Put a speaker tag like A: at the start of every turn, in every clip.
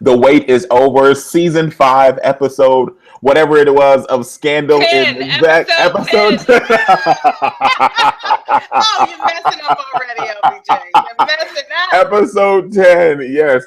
A: The wait is over. Season 5, episode whatever it was of Scandal
B: 10,
A: is back. Episode 10.
B: Oh, you're messing up already, LBJ. You're messing up.
A: Episode 10, yes.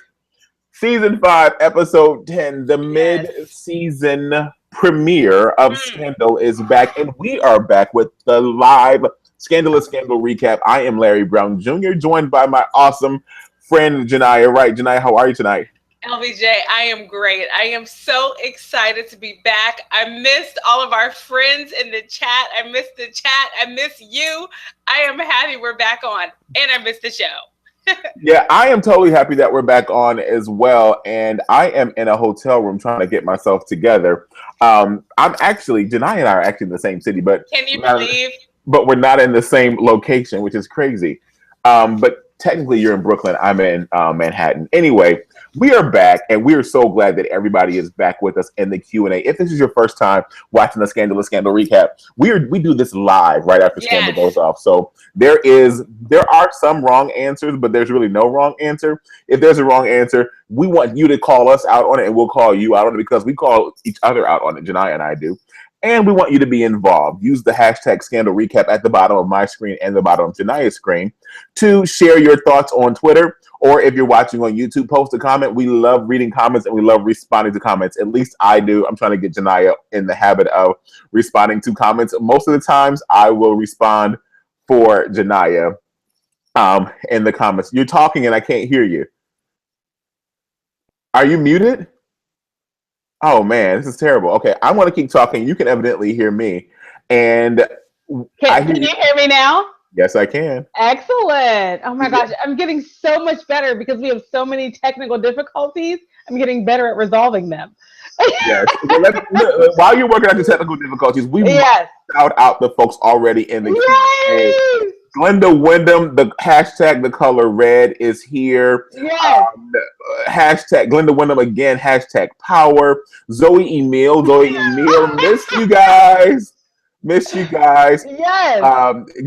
A: Season 5, episode 10, the
B: Yes.
A: mid-season premiere of Scandal is back, and we are back with the live Scandalous Scandal recap. I am Larry Brown Jr., joined by my awesome friend, Janiyah. Right, Janiyah, how are you tonight?
B: LBJ, I am great. I am so excited to be back. I missed all of our friends in the chat. I missed the chat. I miss you. I am happy we're back on, and I missed the show.
A: Yeah, I am totally happy that we're back on as well, and I am in a hotel room trying to get myself together. I'm actually, Janiyah and I are actually in the same city, but
B: can you believe?
A: But we're not in the same location, which is crazy. But technically, you're in Brooklyn. I'm in Manhattan. Anyway, we are back, and we are so glad that everybody is back with us in the Q&A. If this is your first time watching the Scandalous Scandal recap, we do this live right after Scandal goes off. So there are some wrong answers, but there's really no wrong answer. If there's a wrong answer, we want you to call us out on it, and we'll call you out on it because we call each other out on it. Janiyah and I do. And we want you to be involved. Use the hashtag Scandal Recap at the bottom of my screen and the bottom of Janiyah's screen to share your thoughts on Twitter. Or if you're watching on YouTube, post a comment. We love reading comments and we love responding to comments. At least I do. I'm trying to get Janiyah in the habit of responding to comments. Most of the times I will respond for Janiyah in the comments. You're talking and I can't hear you. Are you muted? Oh man, this is terrible. Okay, I'm going to keep talking. You can evidently hear me. And
C: can you hear me now?
A: Yes, I can.
C: Excellent. Oh my gosh, I'm getting so much better because we have so many technical difficulties. I'm getting better at resolving them.
A: Yes. While you're working out the technical difficulties, we shout out the folks already in the Q&A. Glenda Wyndham, the hashtag the color red is here.
C: Yes.
A: Hashtag Glenda Wyndham again, hashtag power. Zoe Emile, miss you guys. Miss you guys.
C: Yes.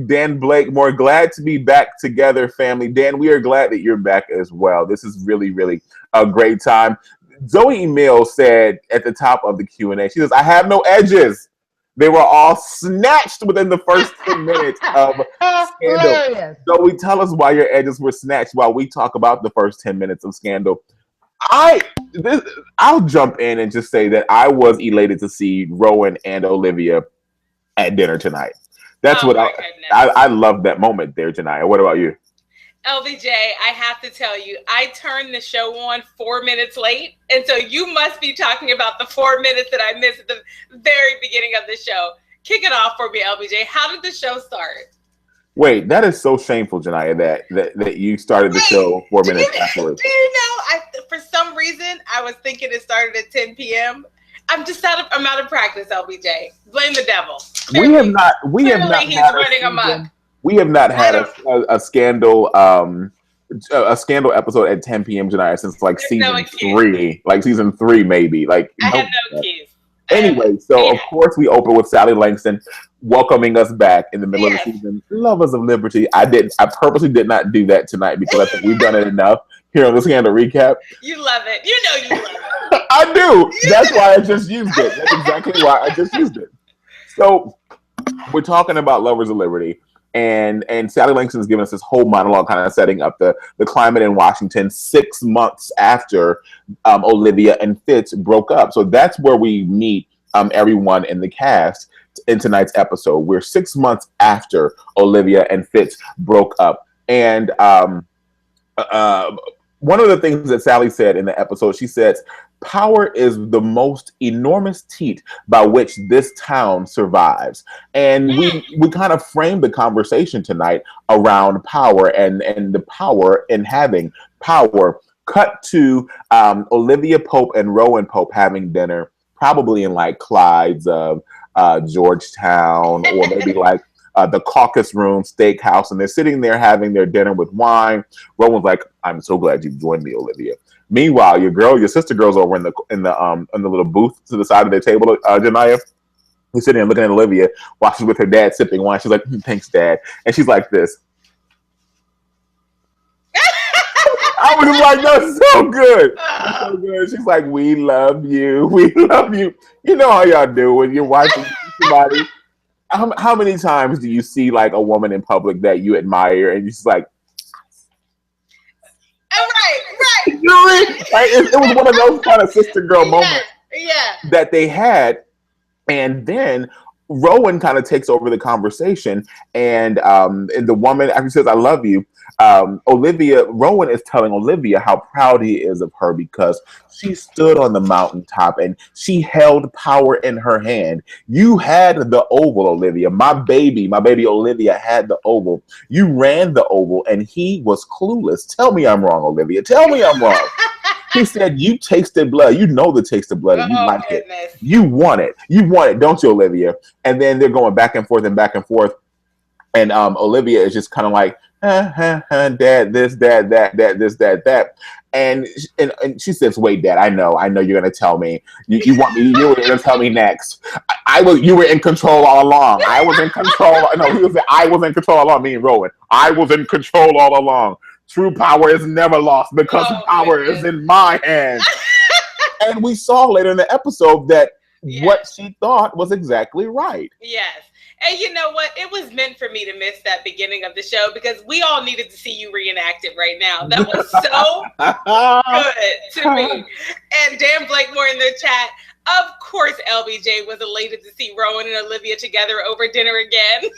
A: Dan Blakemore, glad to be back together, family. Dan, we are glad that you're back as well. This is really, really a great time. Zoe Emile said at the top of the Q&A, she says, I have no edges. They were all snatched within the first 10 minutes of Scandal. Zoe, tell us why your edges were snatched while we talk about the first 10 minutes of Scandal. I'll jump in and just say that I was elated to see Rowan and Olivia at dinner tonight. That's what I love that moment there, Janiyah. What about you?
B: LBJ, I have to tell you, I turned the show on 4 minutes late, and so you must be talking about the 4 minutes that I missed at the very beginning of the show. Kick it off for me, LBJ. How did the show start?
A: Wait, that is so shameful, Janiyah, that you started the show 4 minutes afterwards.
B: Do you know, for some reason, I was thinking it started at 10 p.m., I'm out of practice, LBJ. Blame the devil. Clearly,
A: we have not
B: he's
A: had
B: running amok.
A: We have not had a scandal episode at 10 p.m. Janiyah since like season 3, like season 3 maybe. Like
B: I had no keys.
A: Anyway, so of course we open with Sally Langston welcoming us back in the middle of the season. Lovers of Liberty. I purposely did not do that tonight because I think we've done it enough here on the Scandal recap.
B: You love it. You know you love it.
A: I do. That's why I just used it. That's exactly why I just used it. So we're talking about Lovers of Liberty. And Sally Langston's giving us this whole monologue kind of setting up the climate in Washington 6 months after Olivia and Fitz broke up. So that's where we meet everyone in the cast in tonight's episode. We're 6 months after Olivia and Fitz broke up. And one of the things that Sally said in the episode, she says, power is the most enormous teat by which this town survives. And we kind of framed the conversation tonight around power and the power in having power. Cut to Olivia Pope and Rowan Pope having dinner, probably in like Clyde's Georgetown, or maybe like the Caucus Room Steakhouse, and they're sitting there having their dinner with wine. Rowan's like, "I'm so glad you joined me, Olivia." Meanwhile, your sister girl's over in the little booth to the side of their table. Janiyah, who's sitting there looking at Olivia while she's with her dad sipping wine. She's like, "Thanks, Dad," and she's like this. I was like, that's so good. That's so good. She's like, we love you. We love you. You know how y'all do when you're watching somebody. How many times do you see like a woman in public that you admire and you're just like,
B: right.
A: It was one of those kind of sister girl moments that they had. And then Rowan kind of takes over the conversation, and the woman after says, I love you, Rowan is telling Olivia how proud he is of her because she stood on the mountaintop and she held power in her hand. You had the oval, Olivia. My baby Olivia had the oval. You ran the oval and he was clueless. Tell me I'm wrong, Olivia. Tell me I'm wrong. He said, you tasted blood. You know the taste of blood and you like it. You want it. You want it, don't you, Olivia? And then they're going back and forth and back and forth. And Olivia is just kind of like, dad, this, dad, that, this, that. And she says, wait, dad, I know you're going to tell me. You want me, you were going to tell me next. You were in control all along. I was in control. No, I was in control all along, me and Rowan. I was in control all along. True power is never lost because power is in my hands. And we saw later in the episode that what she thought was exactly right.
B: Yes. And you know what? It was meant for me to miss that beginning of the show because we all needed to see you reenact it right now. That was so good to me. And Dan Blakemore in the chat, of course, LBJ was elated to see Rowan and Olivia together over dinner again.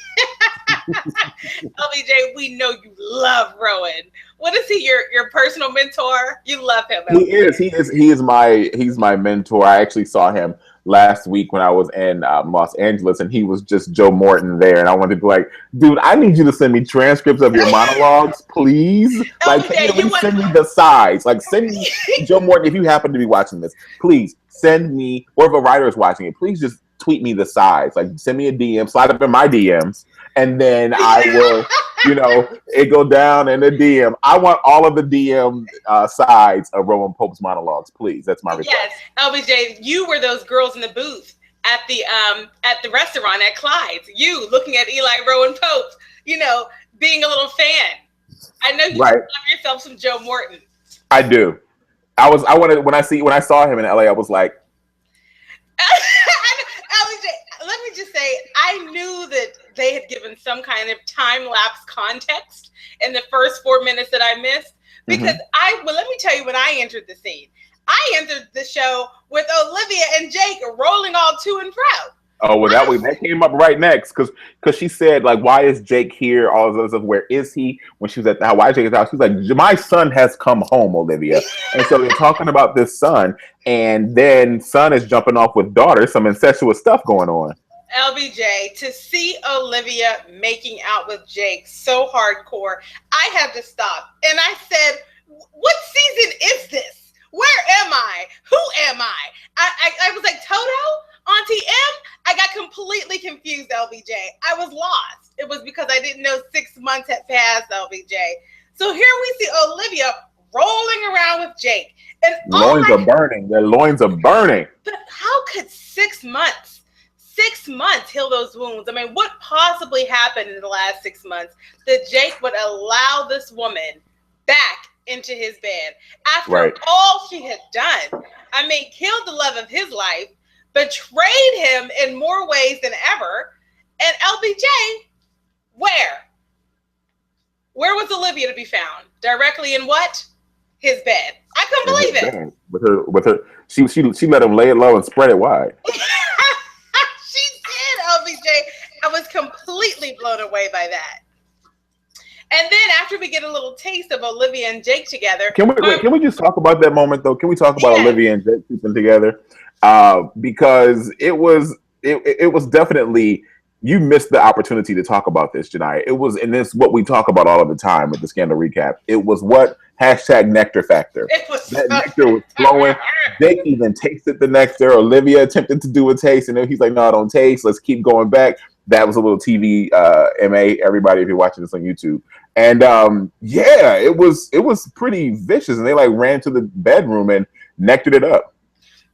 B: LBJ, we know you love Rowan. What is he? Your personal mentor? You love him. LBJ.
A: He is my mentor. I actually saw him last week when I was in Los Angeles, and he was just Joe Morton there, and I wanted to be like, dude, I need you to send me transcripts of your monologues, please. Like, can you send me the sides? Like, send me Joe Morton if you happen to be watching this. Please send me, or if a writer is watching it, please just tweet me the sides. Like, send me a DM, slide up in my DMs, and then I will. It go down in the DM. I want all of the DM sides of Rowan Pope's monologues, please. That's my request.
B: Yes, LBJ, you were those girls in the booth at the restaurant at Clyde's. You looking at Eli Rowan Pope, being a little fan. I know you love yourself some Joe Morton.
A: I do. When I saw him in LA, I was like,
B: LBJ, let me just say, I knew that they had given some kind of time-lapse context in the first 4 minutes that I missed. Because let me tell you, when I entered the scene, I entered the show with Olivia and Jake rolling all to and fro.
A: Oh, well, that came up right next because she said, like, why is Jake here? All of those stuff. Where is he? When she was at the house, why is Jake at the house? She's like, my son has come home, Olivia. And so they're talking about this son, and then son is jumping off with daughter, some incestuous stuff going on.
B: LBJ, to see Olivia making out with Jake so hardcore, I had to stop. And I said, what season is this? Where am I? Who am I? I was like, Toto? Auntie M? I got completely confused, LBJ. I was lost. It was because I didn't know 6 months had passed, LBJ. So here we see Olivia rolling around with Jake. And
A: loins are burning. Their loins are burning.
B: But how could 6 months heal those wounds? I mean, what possibly happened in the last 6 months that Jake would allow this woman back into his bed after all she had done? I mean, killed the love of his life, betrayed him in more ways than ever. And LBJ, where was Olivia to be found? Directly in what? His bed. I couldn't believe it.
A: With her, she let him lay it low and spread it wide.
B: She did, LBJ. I was completely blown away by that. And then after we get a little taste of Olivia and Jake together,
A: can we just talk about that moment though? Can we talk about Olivia and Jake sleeping together? Because it was definitely, you missed the opportunity to talk about this, Janai. It was, and this what we talk about all of the time with the Scandal Recap. It was what #nectar factor. That nectar was flowing. Jake even tasted the nectar. Olivia attempted to do a taste, and then he's like, "No, don't taste. Let's keep going back." That was a little TV MA. Everybody, if you're watching this on YouTube, and it was pretty vicious, and they like ran to the bedroom and nectared it up.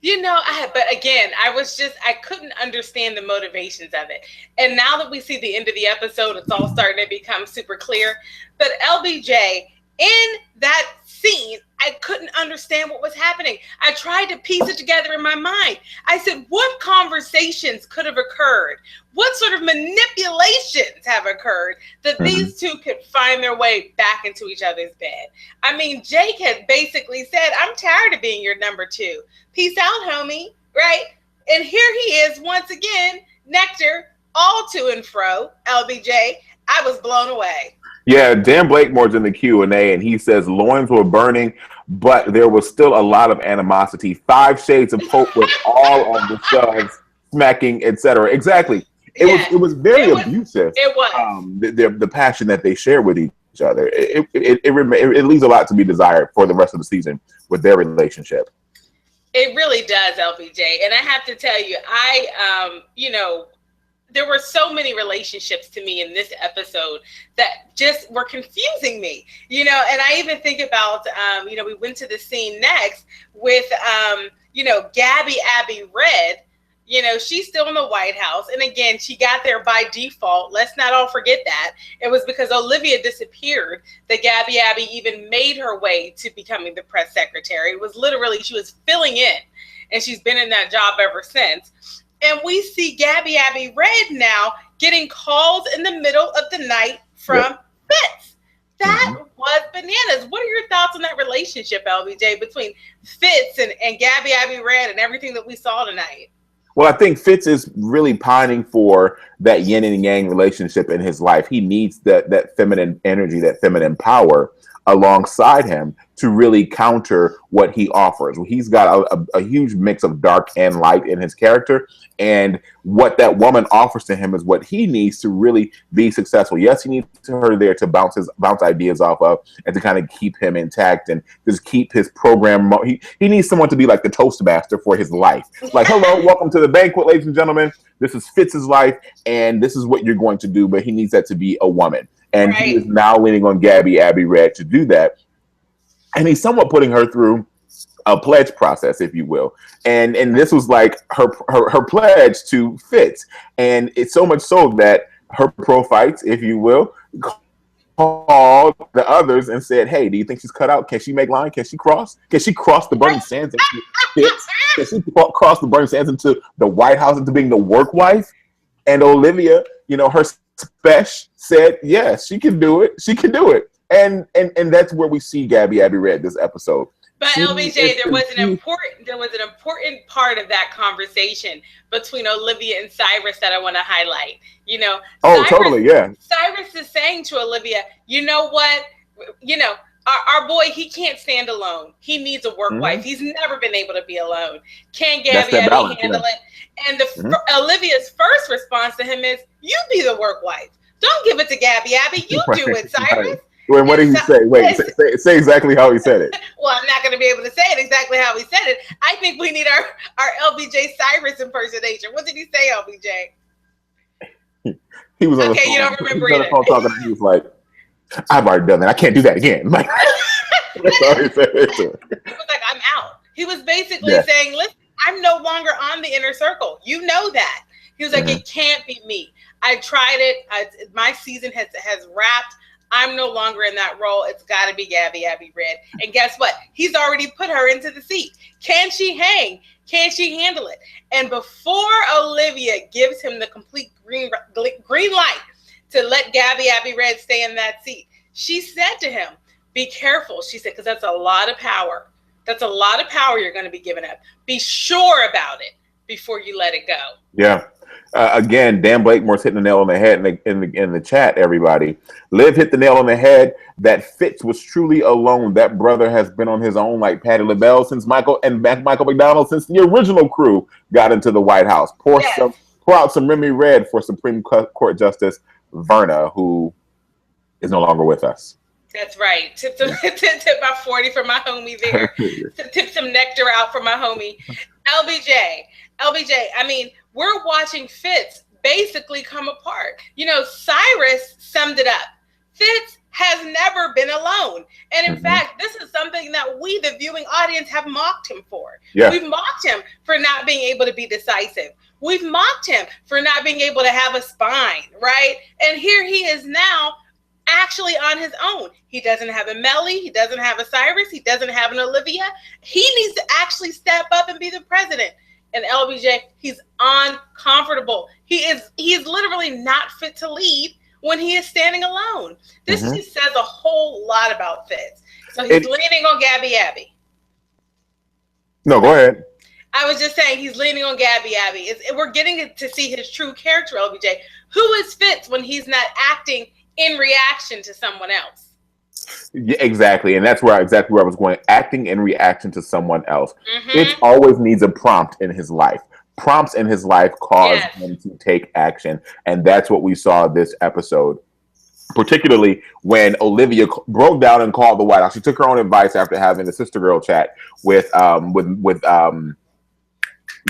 B: But again, I couldn't understand the motivations of it. And now that we see the end of the episode, it's all starting to become super clear. But LBJ, In that scene, I couldn't understand what was happening. I tried to piece it together in my mind. I said, what conversations could have occurred? What sort of manipulations have occurred that these two could find their way back into each other's bed? I mean, Jake had basically said, I'm tired of being your number two. Peace out, homie, right? And here he is once again, Nectar, all to and fro, LBJ. I was blown away.
A: Yeah, Dan Blakemore's in the Q&A, and he says loins were burning, but there was still a lot of animosity. 5 shades of Hope with all of the sons smacking, etc. Exactly. It was very abusive.
B: It was.
A: The passion that they share with each other. It leaves a lot to be desired for the rest of the season with their relationship.
B: It really does, LBJ. And I have to tell you, there were so many relationships to me in this episode that just were confusing me, and I even think about, we went to the scene next with, Gabby Abby Red. She's still in the White House. And again, she got there by default. Let's not all forget that. It was because Olivia disappeared that Gabby Abby even made her way to becoming the press secretary. It was literally, she was filling in, and she's been in that job ever since. And we see Gabby Abby Red now getting calls in the middle of the night from Fitz. That was bananas. What are your thoughts on that relationship, LBJ, between Fitz and Gabby Abby Red and everything that we saw tonight?
A: Well, I think Fitz is really pining for that yin and yang relationship in his life. He needs that feminine energy, that feminine power alongside him to really counter what he offers. He's got a huge mix of dark and light in his character, and what that woman offers to him is what he needs to really be successful. Yes, he needs her there to bounce ideas off of and to kind of keep him intact and just keep his program. He needs someone to be like the Toastmaster for his life. Like, hello, welcome to the banquet, ladies and gentlemen. This is Fitz's life, and this is what you're going to do, but he needs that to be a woman. And he is now leaning on Gabby Abby Red to do that. And he's somewhat putting her through a pledge process, if you will. And this was like her pledge to Fitz. And it's so much so that her pro fights, if you will, called the others and said, hey, do you think she's cut out? Can she make line? Can she cross? Can she cross the burning sands into Fitz? Can she cross the burning sands into the White House, into being the work wife? And Olivia, her special said, yes, she can do it. She can do it. And that's where we see Gabby Abby Red this episode.
B: But LBJ, there was an important part of that conversation between Olivia and Cyrus that I want to highlight.
A: Totally, yeah.
B: Cyrus is saying to Olivia, you know what? Our boy, he can't stand alone. He needs a work wife. He's never been able to be alone. Can Gabby Abby handle it? And Olivia's first response to him is, you be the work wife. Don't give it to Gabby Abby. You do it, Cyrus.
A: Right. Wait, what did he say? Wait, say exactly how he said it.
B: Well, I'm not going to be able to say it exactly how he said it. I think we need our LBJ Cyrus impersonation. What did he say, LBJ?
A: He was on the phone.
B: You don't remember either.
A: He was like, I've already done that. I can't do that again. Like, that's all he said.
B: He was like, I'm out. He was basically saying, listen, I'm no longer on the inner circle. You know that. He was like, it can't be me. I tried it. My season has wrapped. I'm no longer in that role. It's got to be Gabby Abby Red. And guess what? He's already put her into the seat. Can she hang? Can she handle it? And before Olivia gives him the complete green light to let Gabby Abby Red stay in that seat, she said to him, be careful. She said, because that's a lot of power. That's a lot of power you're going to be giving up. Be sure about it before you let it go.
A: Yeah. Again, Dan Blakemore's hitting the nail on the head in the chat, everybody. Liv hit the nail on the head that Fitz was truly alone. That brother has been on his own like Patti LaBelle since Michael McDonald, since the original crew got into the White House. Pour out some Remy Red for Supreme Court Justice Verna, who is no longer with us.
B: That's right. Tip my 40 for my homie there. Tip some nectar out for my homie. LBJ, I mean, we're watching Fitz basically come apart. Cyrus summed it up. Fitz has never been alone. And in fact, this is something that we, the viewing audience, have mocked him for. Yeah. We've mocked him for not being able to be decisive. We've mocked him for not being able to have a spine, right? And here he is now actually on his own. He doesn't have a Mellie. He doesn't have a Cyrus. He doesn't have an Olivia. He needs to actually step up and be the president. And LBJ, he's uncomfortable. He's literally not fit to lead when he is standing alone. This just says a whole lot about Fitz. So he's leaning on Gabby Abby.
A: No, go ahead.
B: I was just saying he's leaning on Gabby Abby. We're getting to see his true character, LBJ. Who is Fitz when he's not acting in reaction to someone else?
A: Yeah, exactly. And that's exactly where I was going. Acting in reaction to someone else. It always needs a prompt in his life. Prompts in his life cause him to take action. And that's what we saw this episode. Particularly when Olivia broke down and called the White House. She took her own advice after having a sister girl chat with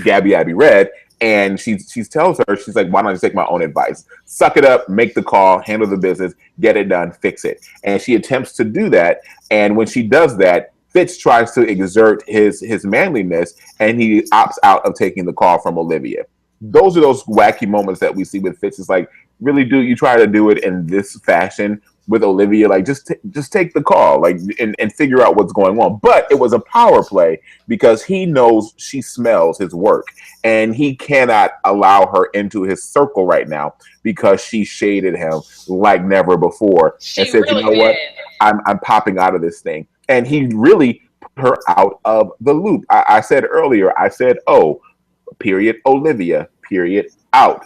A: Gabby Abby Red, and she tells her, she's like, why don't I just take my own advice? Suck it up, make the call, handle the business, get it done, fix it. And she attempts to do that, and when she does that, Fitz tries to exert his manliness, and he opts out of taking the call from Olivia. Those are those wacky moments that we see with Fitz. It's like, really, do you try to do it in this fashion with Olivia? Like, just take the call, like, and figure out what's going on. But it was a power play because he knows she smells his work, and he cannot allow her into his circle right now because she shaded him like never before and said, really, you know what, I'm popping out of this thing. And he really put her out of the loop. I said earlier, oh, period, Olivia, period, out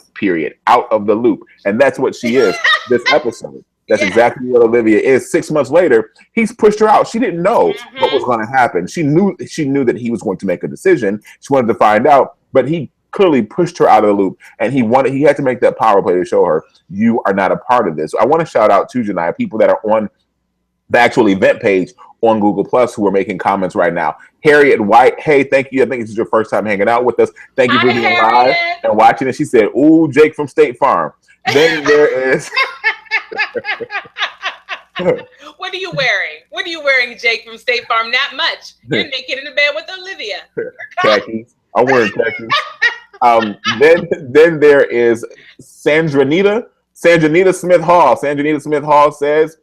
A: of the loop. And that's what she is this episode. That's exactly what Olivia is. 6 months later, he's pushed her out. She didn't know what was going to happen. She knew that he was going to make a decision. She wanted to find out, but he clearly pushed her out of the loop. And he had to make that power play to show her, you are not a part of this. So I want to shout out to Janiyah, people that are on the actual event page on Google Plus who are making comments right now. Harriet White, hey, thank you. I think this is your first time hanging out with us. Thank you for being live and watching it. She said, ooh, Jake from State Farm. Then there is...
B: What are you wearing? What are you wearing, Jake from State Farm? Not much. You're naked in the bed with Olivia.
A: Khakis. I'm wearing khakis. Then there is Sandranita Smith Hall. Sandranita Smith Hall says,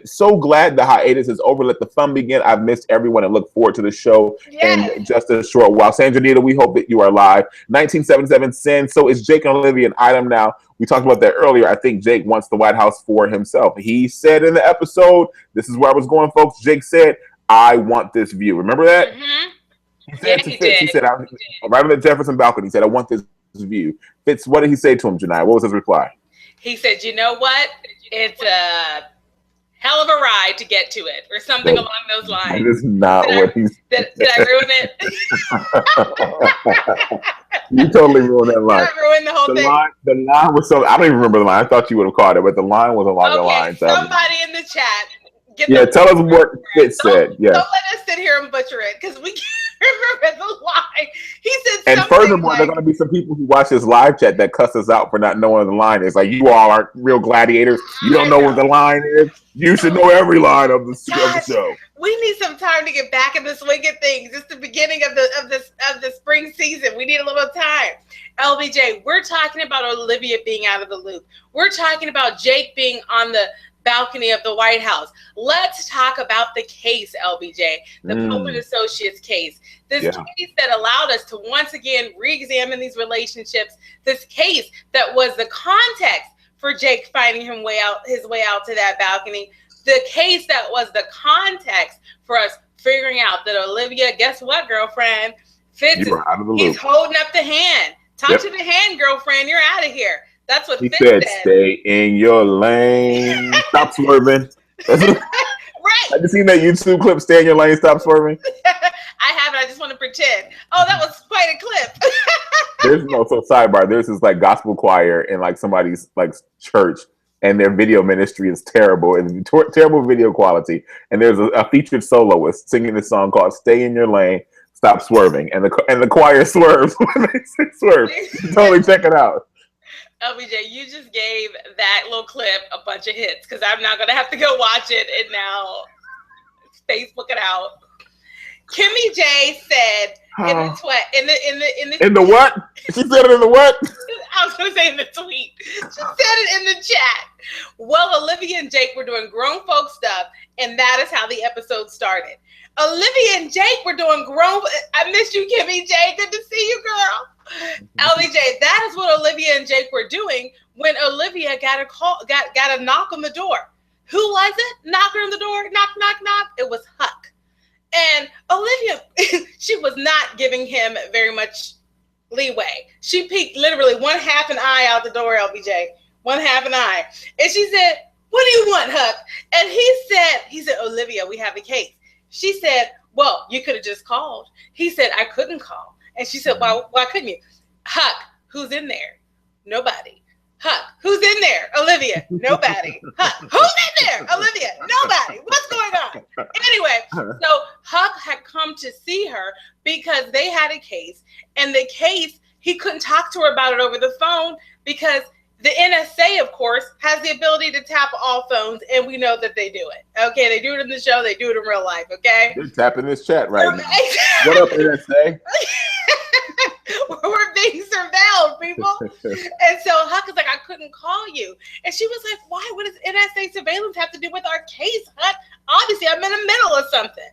A: so glad the hiatus is over. Let the fun begin. I've missed everyone and look forward to the show in just a short while. Sandranita, we hope that you are live. 1977 sends, so is Jake and Olivia an item now? We talked about that earlier. I think Jake wants the White House for himself. He said in the episode, this is where I was going, folks. Jake said, I want this view. Remember that? He said to Fitz, he said, right on the Jefferson balcony, he said, I want this view. Fitz, what did he say to him, Janiyah? What was his reply?
B: He said, you know what? It's a hell of a ride to get to it, or something along those lines.
A: That is not what he said.
B: Did I ruin it?
A: You totally ruined that line.
B: Did I ruin the whole thing?
A: The line was so, I don't even remember the line. I thought you would have caught it, but the line was along the lines.
B: Somebody in the chat.
A: Tell us what Fitz said. Yeah.
B: Don't let us sit here and butcher it because we can't remember the line. He said
A: and furthermore, there are going to be some people who watch this live chat that cuss us out for not knowing the line. It's like, you all aren't real gladiators. You don't know what the line is. You should know every line of the show.
B: We need some time to get back in the swing of things. It's the beginning of the spring season. We need a little time. LBJ, we're talking about Olivia being out of the loop. We're talking about Jake being on the balcony of the White House. Let's talk about the case, LBJ, the Pope and Associates case. This case that allowed us to once again re-examine these relationships. This case that was the context for Jake finding his way out to that balcony. The case that was the context for us figuring out that Olivia, guess what, girlfriend? Fitz, he's holding up the hand. Talk to the hand, girlfriend. You're out of here. That's what
A: he
B: Fitz
A: said. Stay in your lane. Stop swerving.
B: Right.
A: Have you seen that YouTube clip? Stay in your lane. Stop swerving.
B: I haven't. I just want to pretend. Oh, that was quite a clip.
A: So sidebar. There's this like gospel choir in like somebody's like church, and their video ministry is terrible and terrible video quality. And there's a featured soloist singing this song called "Stay in Your Lane, Stop Swerving," and the choir swerves when they swerve. Totally check it out.
B: LBJ, you just gave that little clip a bunch of hits because I'm not gonna have to go watch it and now Facebook it out. Kimmy J said in the what? She said it in the what? I was going to say in the tweet. She said it in the chat. Well, Olivia and Jake were doing grown folk stuff, and that is how the episode started. Olivia and Jake were doing grown. I miss you, Kimmy J. Good to see you, girl. LBJ, that is what Olivia and Jake were doing when Olivia got a call, got a knock on the door. Who was it? Knocking on the door, knock, knock, knock. It was Huck. And Olivia, she was not giving him very much leeway. She peeked literally one half an eye out the door, LBJ. One half an eye. And she said, what do you want, Huck? And he said, Olivia, we have a case. She said, well, you could have just called. He said, I couldn't call. And she said, why couldn't you? Huck, who's in there? Nobody. Huck, who's in there? Olivia, nobody. Huck, who's in there? Olivia, nobody. What's going on? Anyway, so Huck had come to see her because they had a case, and the case, he couldn't talk to her about it over the phone because the NSA, of course, has the ability to tap all phones, and we know that they do it. Okay, they do it in the show, they do it in real life, okay?
A: They're tapping this chat right now. What up, NSA?
B: We're being surveilled, people. And so Huck is like, I couldn't call you. And she was like, why? What does NSA surveillance have to do with our case, Huck? Obviously, I'm in the middle of something.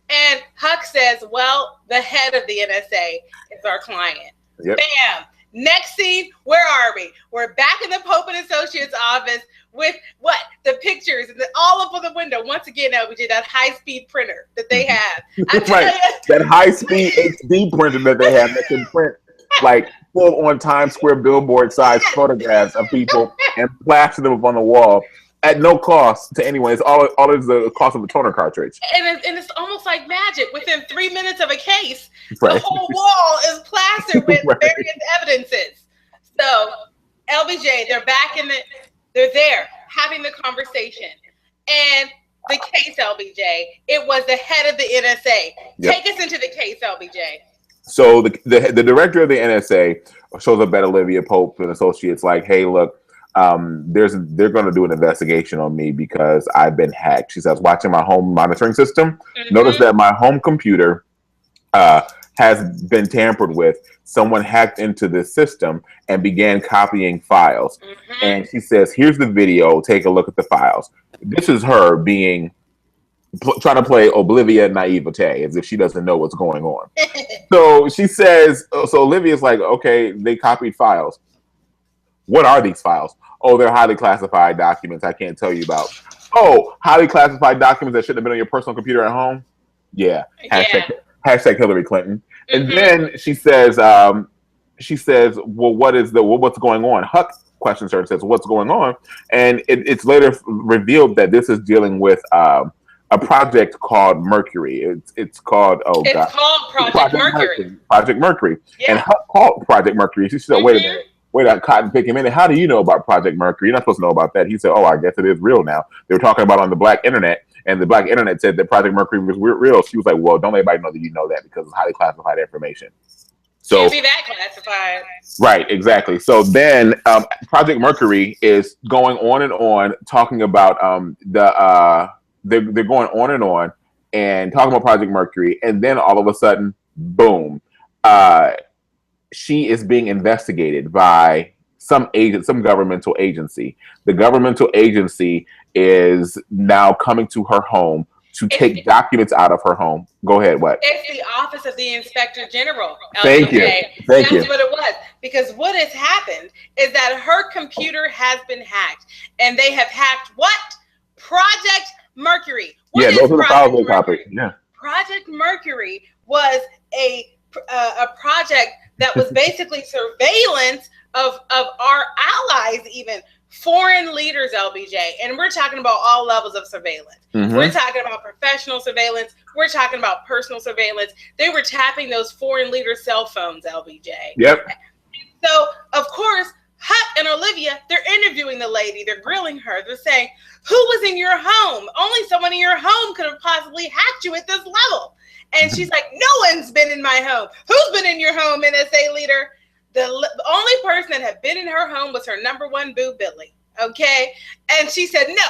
B: And Huck says, well, the head of the NSA is our client. Yep. Bam. Next scene, where are we? We're back in the Pope and Associates office with what? The pictures and all up on the window. Once again, LBJ, that high-speed printer that they have.
A: Right. That high-speed HD printer that they have that can print like full-on Times Square billboard-sized photographs of people and plaster them up on the wall at no cost to anyone. It's all is the cost of a toner cartridge.
B: And it's almost like magic. Within 3 minutes of a case, right, the whole wall is plastered with right, various evidences. So LBJ, they're there having the conversation. And the case, LBJ, it was the head of the NSA. Yep. Take us into the case, LBJ.
A: So the director of the NSA shows up at Olivia Pope and Associates like, hey, look, they're going to do an investigation on me because I've been hacked. She says, watching my home monitoring system, notice that my home computer has been tampered with. Someone hacked into this system and began copying files. And she says, here's the video. Take a look at the files. This is her trying to play Olivia naivete as if she doesn't know what's going on. So she says, so Olivia's like, okay, they copied files. What are these files? Oh, they're highly classified documents I can't tell you about. Oh, highly classified documents that shouldn't have been on your personal computer at home? Yeah. Hashtag Hillary Clinton. And then she says, well, what's going on? Huck questions her and says, what's going on? And it's later revealed that this is dealing with a project called Mercury. It's called
B: Project Mercury.
A: Project Mercury.
B: Yeah.
A: And Huck called Project Mercury. She said, wait a minute. Wait, I cotton pick him in. How do you know about Project Mercury? You're not supposed to know about that. He said, oh, I guess it is real now. They were talking about on the Black Internet, and the Black Internet said that Project Mercury was real. She was like, well, don't everybody know that you know that because it's highly classified information. So
B: can't be that classified.
A: Right, exactly. So then Project Mercury is going on and on, talking about they're going on and talking about Project Mercury, and then all of a sudden, boom. She is being investigated by some governmental agency. The governmental agency is now coming to her home to take documents out of her home. Go ahead, what?
B: It's the Office of the Inspector General.
A: Thank you. That's
B: what it was. Because what has happened is that her computer has been hacked. And they have hacked what? Project Mercury. What
A: those are the files they copied. Yeah.
B: Project Mercury was a project that was basically surveillance of our allies, even foreign leaders, LBJ. And we're talking about all levels of surveillance. We're talking about professional surveillance. We're talking about personal surveillance. They were tapping those foreign leaders' cell phones, LBJ.
A: Yep.
B: So, of course, Huck and Olivia, they're interviewing the lady. They're grilling her. They're saying, who was in your home? Only someone in your home could have possibly hacked you at this level. And she's like, no one's been in my home. Who's been in your home, NSA leader? The only person that had been in her home was her number one boo, Billy. Okay? And she said, no,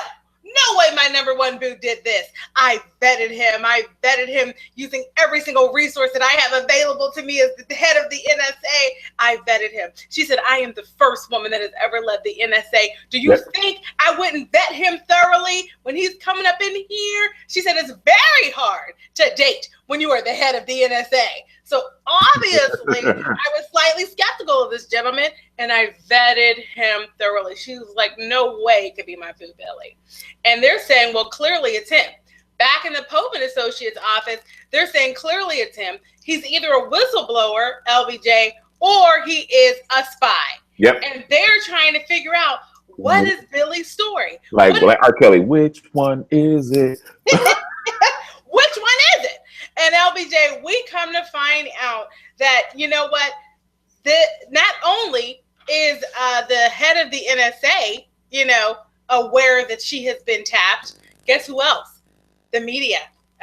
B: No way my number one boo did this. I vetted him using every single resource that I have available to me as the head of the NSA. I vetted him. She said, I am the first woman that has ever led the NSA. Do you think I wouldn't vet him thoroughly when he's coming up in here? She said, it's very hard to date when you are the head of the NSA. So obviously, I was slightly skeptical of this gentleman, and I vetted him thoroughly. She was like, no way it could be my boo Billy. And they're saying, well, clearly it's him. Back in the Pope and Associates office, they're saying clearly it's him. He's either a whistleblower, LBJ, or he is a spy.
A: Yep.
B: And they're trying to figure out, what is Billy's story?
A: Like R. Kelly, which one is it?
B: Which one is it? And LBJ, we come to find out that, you know what, not only is the head of the NSA, you know, aware that she has been tapped, guess who else? The media,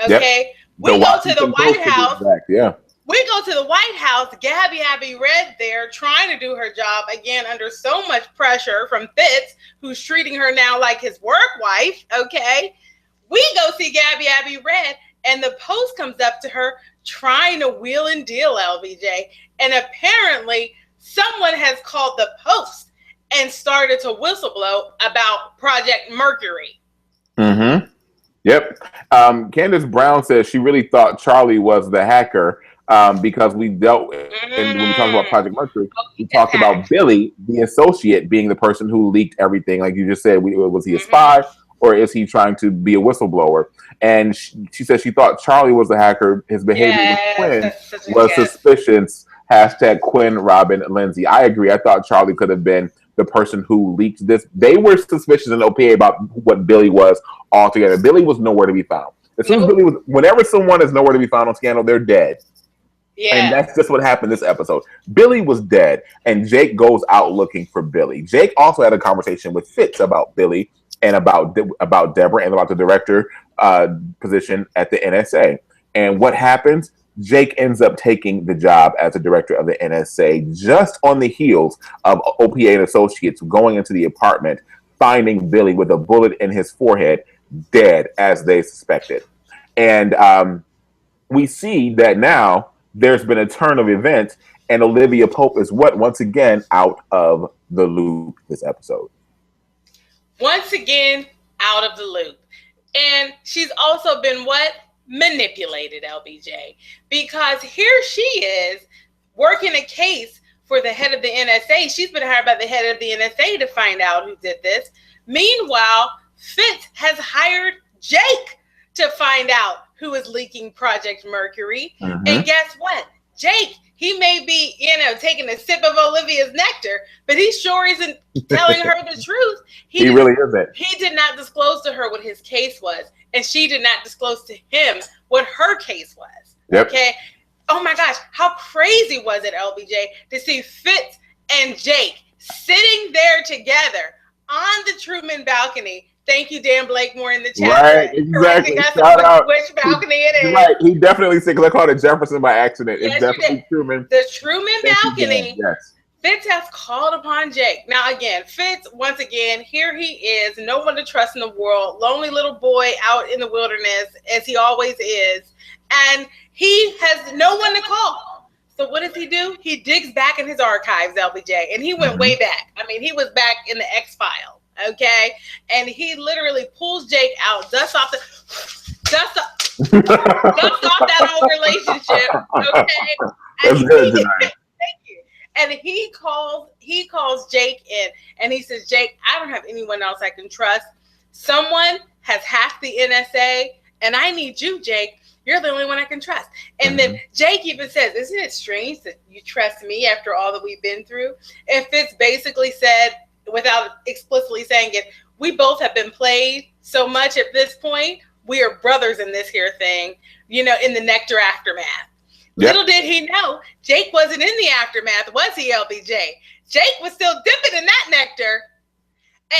B: okay? Yep. We go to the White House. We go to the White House, Gabby Red there, trying to do her job, again, under so much pressure from Fitz, who's treating her now like his work wife, okay? We go see Gabby Red, and the Post comes up to her trying to wheel and deal, LBJ. And apparently someone has called the Post and started to whistleblow about Project Mercury.
A: Mm-hmm. Yep. Candace Brown says she really thought Charlie was the hacker because we dealt with, and when we talked about Project Mercury, we talked about Billy, the associate, being the person who leaked everything. Like you just said, was he a spy? Or is he trying to be a whistleblower? And she said she thought Charlie was the hacker. His behavior with Quinn was suspicious. # Quinn, Robin, Lindsay. I agree. I thought Charlie could have been the person who leaked this. They were suspicious in OPA about what Billy was altogether. Billy was nowhere to be found. As soon as Billy was, whenever someone is nowhere to be found on Scandal, they're dead. Yeah. And that's just what happened this episode. Billy was dead, and Jake goes out looking for Billy. Jake also had a conversation with Fitz about Billy and about Deborah and about the director position at the NSA. And what happens? Jake ends up taking the job as the director of the NSA just on the heels of OPA and Associates going into the apartment, finding Billy with a bullet in his forehead, dead as they suspected. And we see that now there's been a turn of events, and Olivia Pope is once again out of the loop this episode.
B: Once again, out of the loop. And she's also been manipulated, LBJ. Because here she is working a case for the head of the NSA. She's been hired by the head of the NSA to find out who did this. Meanwhile, Fitz has hired Jake to find out who is leaking Project Mercury. Mm-hmm. And guess what? Jake, he may be, taking a sip of Olivia's nectar, but he sure isn't telling her the truth.
A: He really isn't.
B: He did not disclose to her what his case was, and she did not disclose to him what her case was. Yep. Okay. Oh my gosh, how crazy was it, LBJ, to see Fitz and Jake sitting there together on the Truman balcony. Thank you, Dan Blakemore, in the chat.
A: Right, exactly. Shout out.
B: Which balcony it is.
A: Right, he definitely said, because I called it Jefferson by accident.
B: Yes,
A: it's definitely Truman.
B: The Truman balcony.
A: Yes.
B: Fitz has called upon Jake. Now, again, Fitz, once again, here he is, no one to trust in the world, lonely little boy out in the wilderness, as he always is, and he has no one to call. So what does he do? He digs back in his archives, LBJ, and he went way back. I mean, he was back in the X-Files. Okay, and he literally pulls Jake out, dusts off that old relationship. Okay,
A: that's good tonight.
B: Thank you. And he calls Jake in, and he says, "Jake, I don't have anyone else I can trust. Someone has hacked the NSA, and I need you, Jake. You're the only one I can trust." And then Jake even says, "Isn't it strange that you trust me after all that we've been through?" And Fitz basically said, without explicitly saying it, we both have been played so much at this point. We are brothers in this here thing, in the Nectar aftermath. Yep. Little did he know, Jake wasn't in the aftermath, was he, LBJ? Jake was still dipping in that nectar.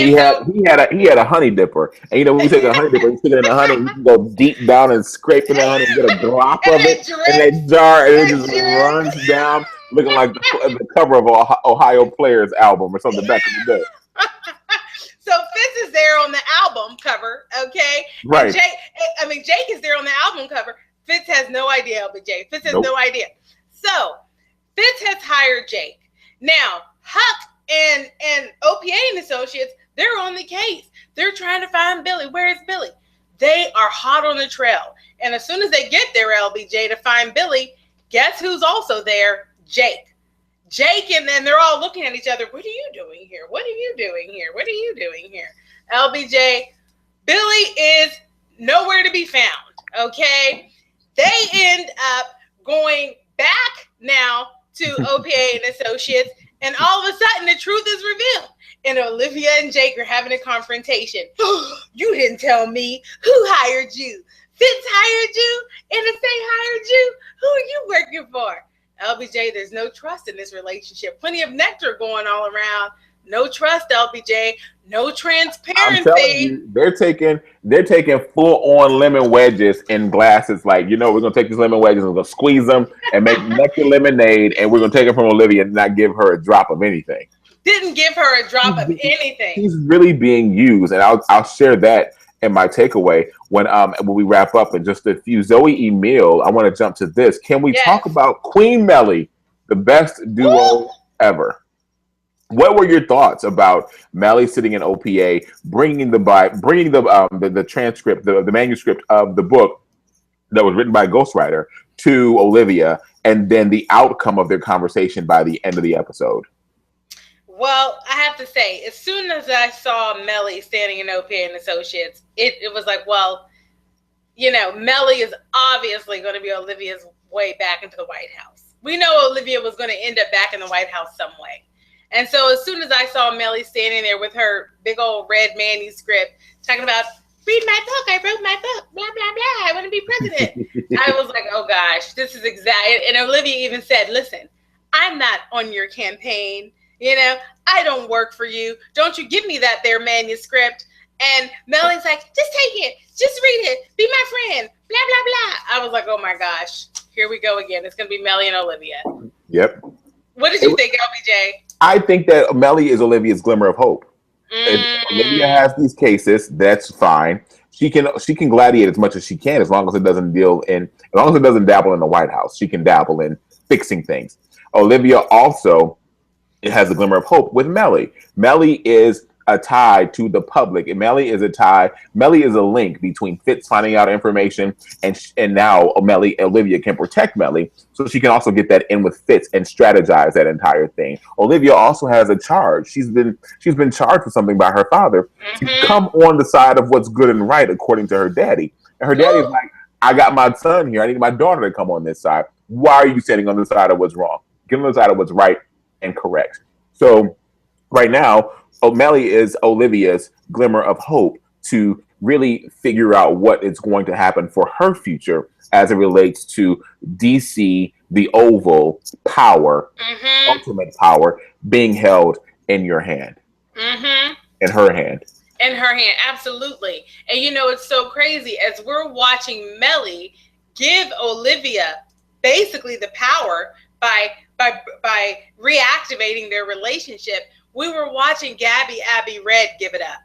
B: And
A: he had a honey dipper. And when you take a honey dipper, you stick it in the honey, you can go deep down and scrape in the honey and get a drop of it in that jar, and it just runs down, looking like the cover of an Ohio Players album or something back in the day.
B: So Fitz is there on the album cover, okay?
A: Right.
B: And Jake is there on the album cover. Fitz has no idea, LBJ. Fitz has no idea. So Fitz has hired Jake. Now, Huck and OPA and Associates, they're on the case. They're trying to find Billy. Where is Billy? They are hot on the trail. And as soon as they get there, LBJ, to find Billy, guess who's also there? Jake. And then they're all looking at each other. What are you doing here? What are you doing here? What are you doing here? LBJ, Billy is nowhere to be found, okay? They end up going back now to OPA and Associates, and all of a sudden the truth is revealed. And Olivia and Jake are having a confrontation. You didn't tell me. Who hired you? Fitz hired you? NSA hired you? Who are you working for? LBJ, there's no trust in this relationship. Plenty of nectar going all around. No trust, LBJ. No transparency.
A: I'm telling you, they're taking full on lemon wedges in glasses. Like, we're gonna take these lemon wedges and we're gonna squeeze them and make nectar lemonade, and we're gonna take it from Olivia and not give her a drop of anything.
B: Didn't give her a drop of anything.
A: He's really being used, and I'll share that in my takeaway when we wrap up in just a few. Zoe Emile, I want to jump to this. Can we talk about Queen Mellie, the best duo ever? What were your thoughts about Mellie sitting in OPA, bringing the transcript, the manuscript of the book that was written by a ghostwriter to Olivia, and then the outcome of their conversation by the end of the episode?
B: Well, I have to say, as soon as I saw Mellie standing in OPA and Associates, it was like, well, Mellie is obviously going to be Olivia's way back into the White House. We know Olivia was going to end up back in the White House some way. And so as soon as I saw Mellie standing there with her big old red manuscript talking about, read my book, I wrote my book, blah, blah, blah, I want to be president. I was like, oh gosh, this is exactly. And Olivia even said, listen, I'm not on your campaign. I don't work for you. Don't you give me that there manuscript. And Mellie's like, just take it. Just read it. Be my friend. Blah, blah, blah. I was like, oh my gosh, here we go again. It's going to be Mellie and Olivia.
A: Yep.
B: What did you think, LBJ?
A: I think that Mellie is Olivia's glimmer of hope. If Olivia has these cases, that's fine. She can gladiate as much as she can, as long as it doesn't dabble in the White House. She can dabble in fixing things. Olivia also has a glimmer of hope with Mellie. Mellie is a tie to the public. And Mellie is a link between Fitz finding out information and now Olivia can protect Mellie, so she can also get that in with Fitz and strategize that entire thing. Olivia also has a charge. She's been charged with something by her father to come on the side of what's good and right according to her daddy. And her daddy is like, I got my son here. I need my daughter to come on this side. Why are you standing on the side of what's wrong? Get on the side of what's right and correct. So right now, Mellie is Olivia's glimmer of hope to really figure out what is going to happen for her future as it relates to DC, the Oval, power, ultimate power being held in your hand, in her hand.
B: In her hand, absolutely. And it's so crazy as we're watching Mellie give Olivia basically the power by reactivating their relationship. We were watching Gabby Abby Red give it up.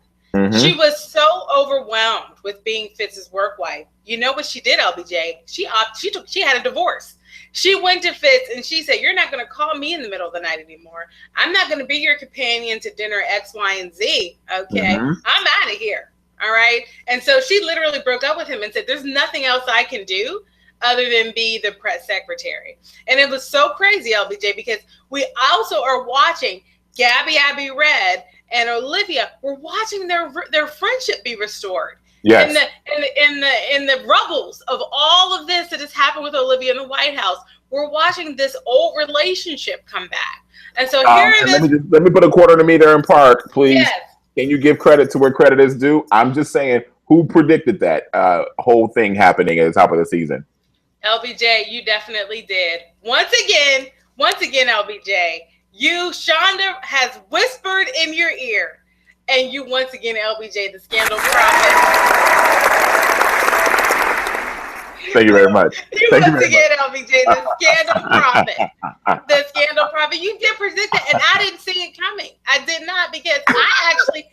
B: She was so overwhelmed with being Fitz's work wife. You know what she did, LBJ? She had a divorce. She went to Fitz and she said, you're not going to call me in the middle of the night anymore. I'm not going to be your companion to dinner X, Y, and Z. Okay. I'm out of here. All right. And so she literally broke up with him and said, there's nothing else I can do other than be the press secretary. And it was so crazy, LBJ, because we also are watching Gabby Abby Red and Olivia. We're watching their friendship be restored.
A: Yes.
B: In the rubbles of all of this that has happened with Olivia in the White House, we're watching this old relationship come back. And so here it is.
A: Let me put a quarter in the meter and park, please.
B: Yes.
A: Can you give credit to where credit is due? I'm just saying, who predicted that whole thing happening at the top of the season?
B: LBJ, you definitely did. Once again, LBJ, Shonda has whispered in your ear. And you once again, LBJ, the scandal prophet.
A: Thank you very much. Thank you
B: once
A: very
B: again, LBJ, the scandal prophet. The scandal prophet. You did predict that, and I didn't see it coming. I did not, because I actually,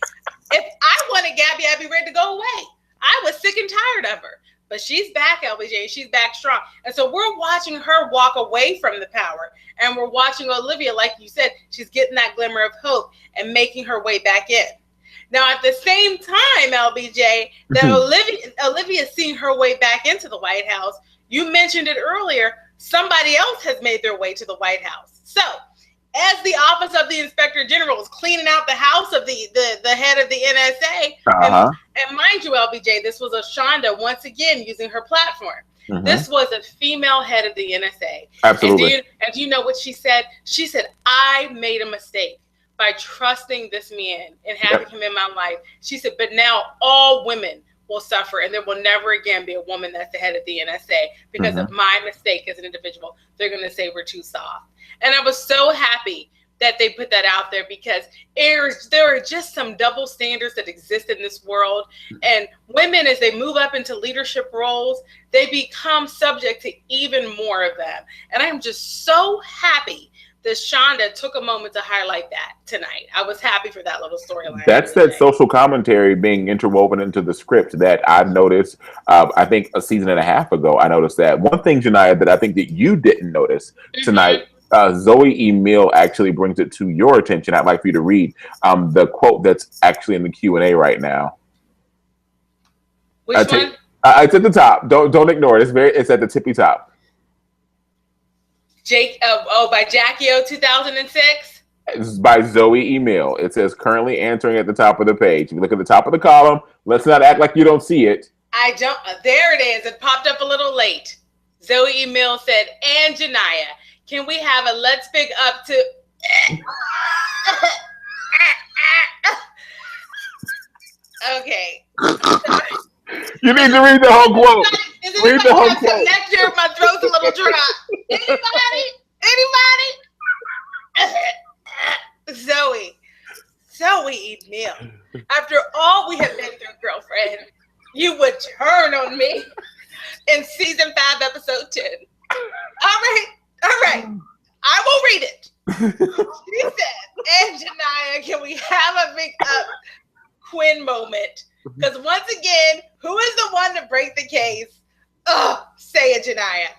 B: if I wanted Gabby, I'd be ready to go away. I was sick and tired of her. But she's back, LBJ. She's back strong. And so we're watching her walk away from the power. And we're watching Olivia, like you said, she's getting that glimmer of hope and making her way back in. Now, at the same time, LBJ, that Olivia's seeing her way back into the White House. You mentioned it earlier. Somebody else has made their way to the White House. So, as the Office of the Inspector General is cleaning out the house of the head of the NSA, and mind you, LBJ, this was a Shonda once again using her platform. This was a female head of the NSA.
A: Absolutely.
B: And do you know what she said? She said, I made a mistake by trusting this man and having him in my life. She said, but now all women will suffer, and there will never again be a woman that's the head of the NSA because of my mistake as an individual. They're going to say we're too soft. And I was so happy that they put that out there, because there are just some double standards that exist in this world. And women, as they move up into leadership roles, they become subject to even more of them. And I'm just so happy that Shonda took a moment to highlight that tonight. I was happy for that little storyline.
A: That's that social commentary being interwoven into the script that I've noticed. I think a season and a half ago, I noticed that. One thing, Janiyah, that I think that you didn't notice tonight, Zoe Emile actually brings it to your attention. I'd like for you to read the quote that's actually in the Q&A right now.
B: Which one?
A: It's at the top. Don't ignore it. It's at the tippy top.
B: Jake, by Jackie O 2006?
A: It's by Zoe Emile. It says currently answering at the top of the page. If you look at the top of the column, let's not act like you don't see it.
B: I don't. There it is. It popped up a little late. Zoe Emile said, and Janiyah, can we have a let's big up to... Okay.
A: You need to read the whole quote. Read the whole quote.
B: Next year, my throat's a little dry. Anybody? Zoe Emile. After all we have been through, girlfriend, you would turn on me in season 5, episode 10. All right. I will read it. She said, and Janiyah, can we have a big up Quinn moment? Because once again, who is the one to break the case? Say it, Janiyah.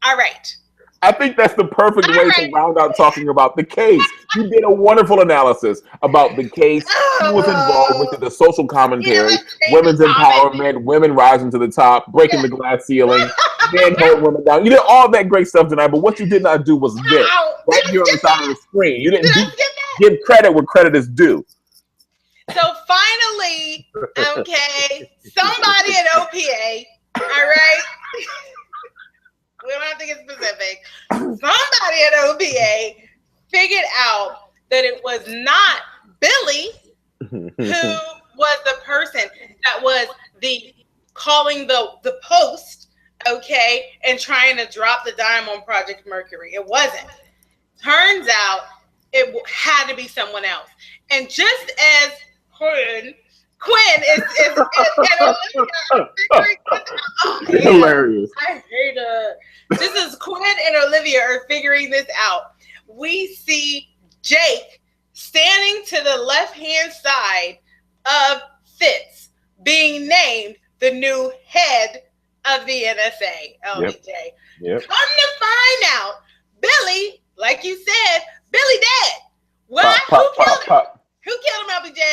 B: All right.
A: I think that's the perfect way to round out talking about the case. You did a wonderful analysis about the case, who was involved with it, the social commentary, women's empowerment, women rising to the top, breaking the glass ceiling, men hold women down. You did all that great stuff tonight, but what you did not do was this, right here on the side of the screen. You didn't give credit where credit is due.
B: So finally, okay, somebody at OPA, all right? We don't have to get specific. Somebody at OPA figured out that it was not Billy who was the person that was calling the post, okay, and trying to drop the dime on Project Mercury. It wasn't. Turns out it had to be someone else. And just as Quinn is
A: hilarious.
B: I hate it. Just as Quinn and Olivia are figuring this out, we see Jake standing to the left-hand side of Fitz being named the new head of the NSA, LBJ.
A: Yep.
B: Come to find out, Billy, like you said, Billy dead. Why? Who killed him? Who killed him, LBJ?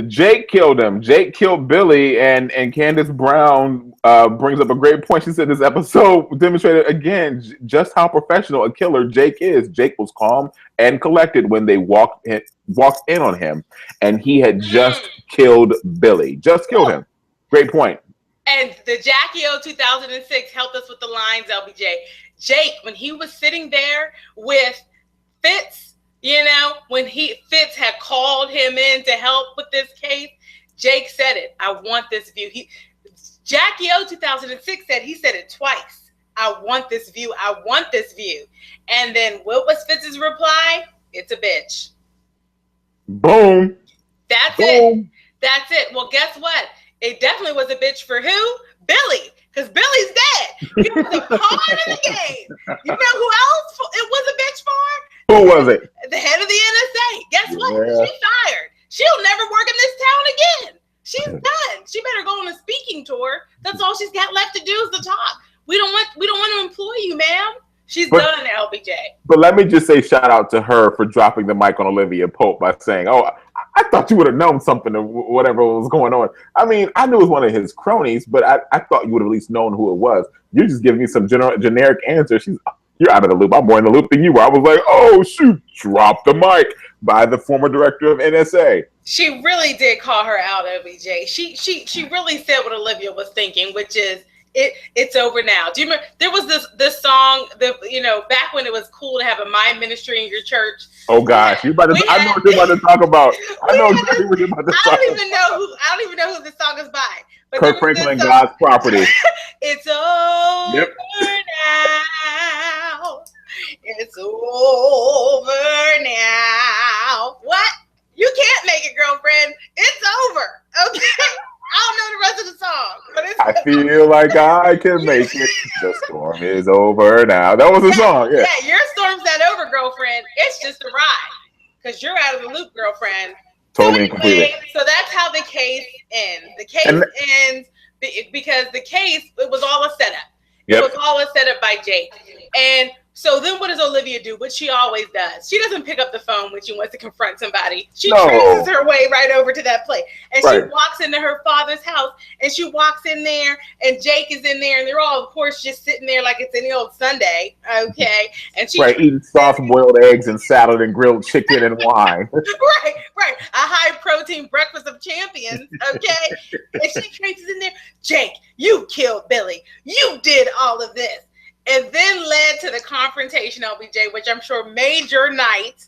A: Jake killed him. Jake killed Billy, and Candace Brown brings up a great point. She said this episode demonstrated again just how professional a killer Jake is. Jake was calm and collected when they walked in on him, and he had just killed Billy. Just killed him. Great point.
B: And the Jackie O 2006 helped us with the lines, LBJ. Jake, when he was sitting there with Fitz, you know, when Fitz had called him in to help with this case, Jake said it. I want this view. Jackie O 2006 said it twice. I want this view. I want this view. And then what was Fitz's reply? It's a bitch.
A: Boom.
B: That's it. That's it. Well, guess what? It definitely was a bitch for who? Billy. because Billy's dead. He was a pawn in the game. You know who else it was a bitch for?
A: Who was it?
B: The head of the NSA. Guess what?
A: Yeah.
B: She's fired. She'll never work in this town again. She's done. She better go on a speaking tour. That's all she's got left to do is to talk. We don't want to employ you, ma'am. She's done, LBJ.
A: But let me just say shout out to her for dropping the mic on Olivia Pope by saying, "Oh, I thought you would have known something of whatever was going on." I mean, I knew it was one of his cronies, but I thought you would have at least known who it was. You're just giving me some generic answer. You're out of the loop. I'm more in the loop than you were. I was like, oh, shoot, drop the mic by the former director of NSA.
B: She really did call her out, LBJ. She really said what Olivia was thinking, which is, it's over now. Do you remember there was this song that, you know, back when it was cool to have a mind ministry in your church?
A: Oh gosh, I know what you're about to talk about. I know exactly what you're about to talk about.
B: I don't even know who this song is by. But
A: Kirk Franklin, God's Property.
B: It's over now. It's over now. What? You can't make it, girlfriend. It's over. Okay. I don't know the rest of the song, but
A: I feel like I can make it. The storm is over now. That was the song. Yeah,
B: your storm's not over, girlfriend. It's just a ride. Because you're out of the loop, girlfriend.
A: Totally and completely.
B: So that's how the case ends. The case ends because the case, it was all a setup. It was all a setup by Jake. And so then what does Olivia do? What she always does. She doesn't pick up the phone when she wants to confront somebody. She traces her way right over to that place. And she walks into her father's house, and she walks in there, and Jake is in there, and they're all, of course, just sitting there like it's any old Sunday. Okay. And she
A: eating soft-boiled eggs and salad and grilled chicken and wine.
B: Right. A high-protein breakfast of champions. Okay. And she traces in there, Jake, you killed Billy. You did all of this. And then led to the confrontation, LBJ, which I'm sure made your night,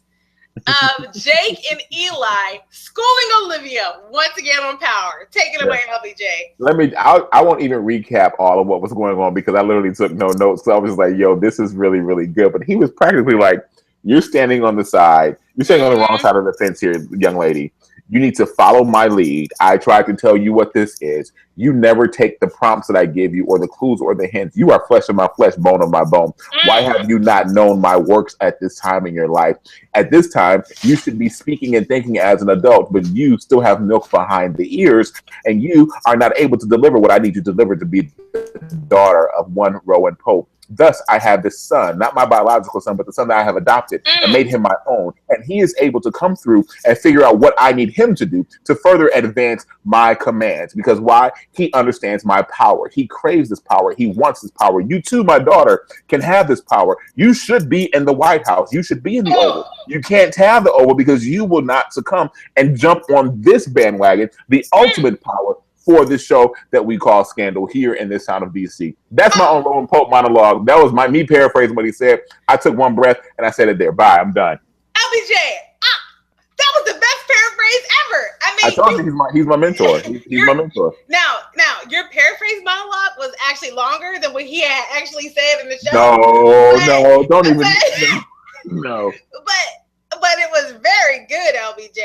B: of Jake and Eli schooling Olivia once again on power. Take it away, LBJ.
A: I won't even recap all of what was going on because I literally took no notes. So I was like, yo, this is really, really good. But he was practically like, you're standing on the side. You're standing on the wrong side of the fence here, young lady. You need to follow my lead. I tried to tell you what this is. You never take the prompts that I give you or the clues or the hints. You are flesh of my flesh, bone of my bone. Why have you not known my works at this time in your life? At this time, you should be speaking and thinking as an adult, but you still have milk behind the ears, and you are not able to deliver what I need you to deliver to be the daughter of one Rowan Pope. Thus, I have this son, not my biological son, but the son that I have adopted and made him my own. And he is able to come through and figure out what I need him to do to further advance my commands. Because why? He understands my power. He craves this power. He wants this power. You too, my daughter, can have this power. You should be in the White House. You should be in the Oval. You can't have the Oval because you will not succumb and jump on this bandwagon, the ultimate power for this show that we call Scandal here in this town of DC. That's my own Rowan Pope monologue. That was me paraphrasing what he said. I took one breath and I said it there. Bye, I'm done.
B: LBJ, that was the best paraphrase ever. I mean,
A: I told you he's my mentor. He's my mentor.
B: Now, your paraphrase monologue was actually longer than what he had actually said in the show.
A: No, don't even. No.
B: But it was very good, LBJ.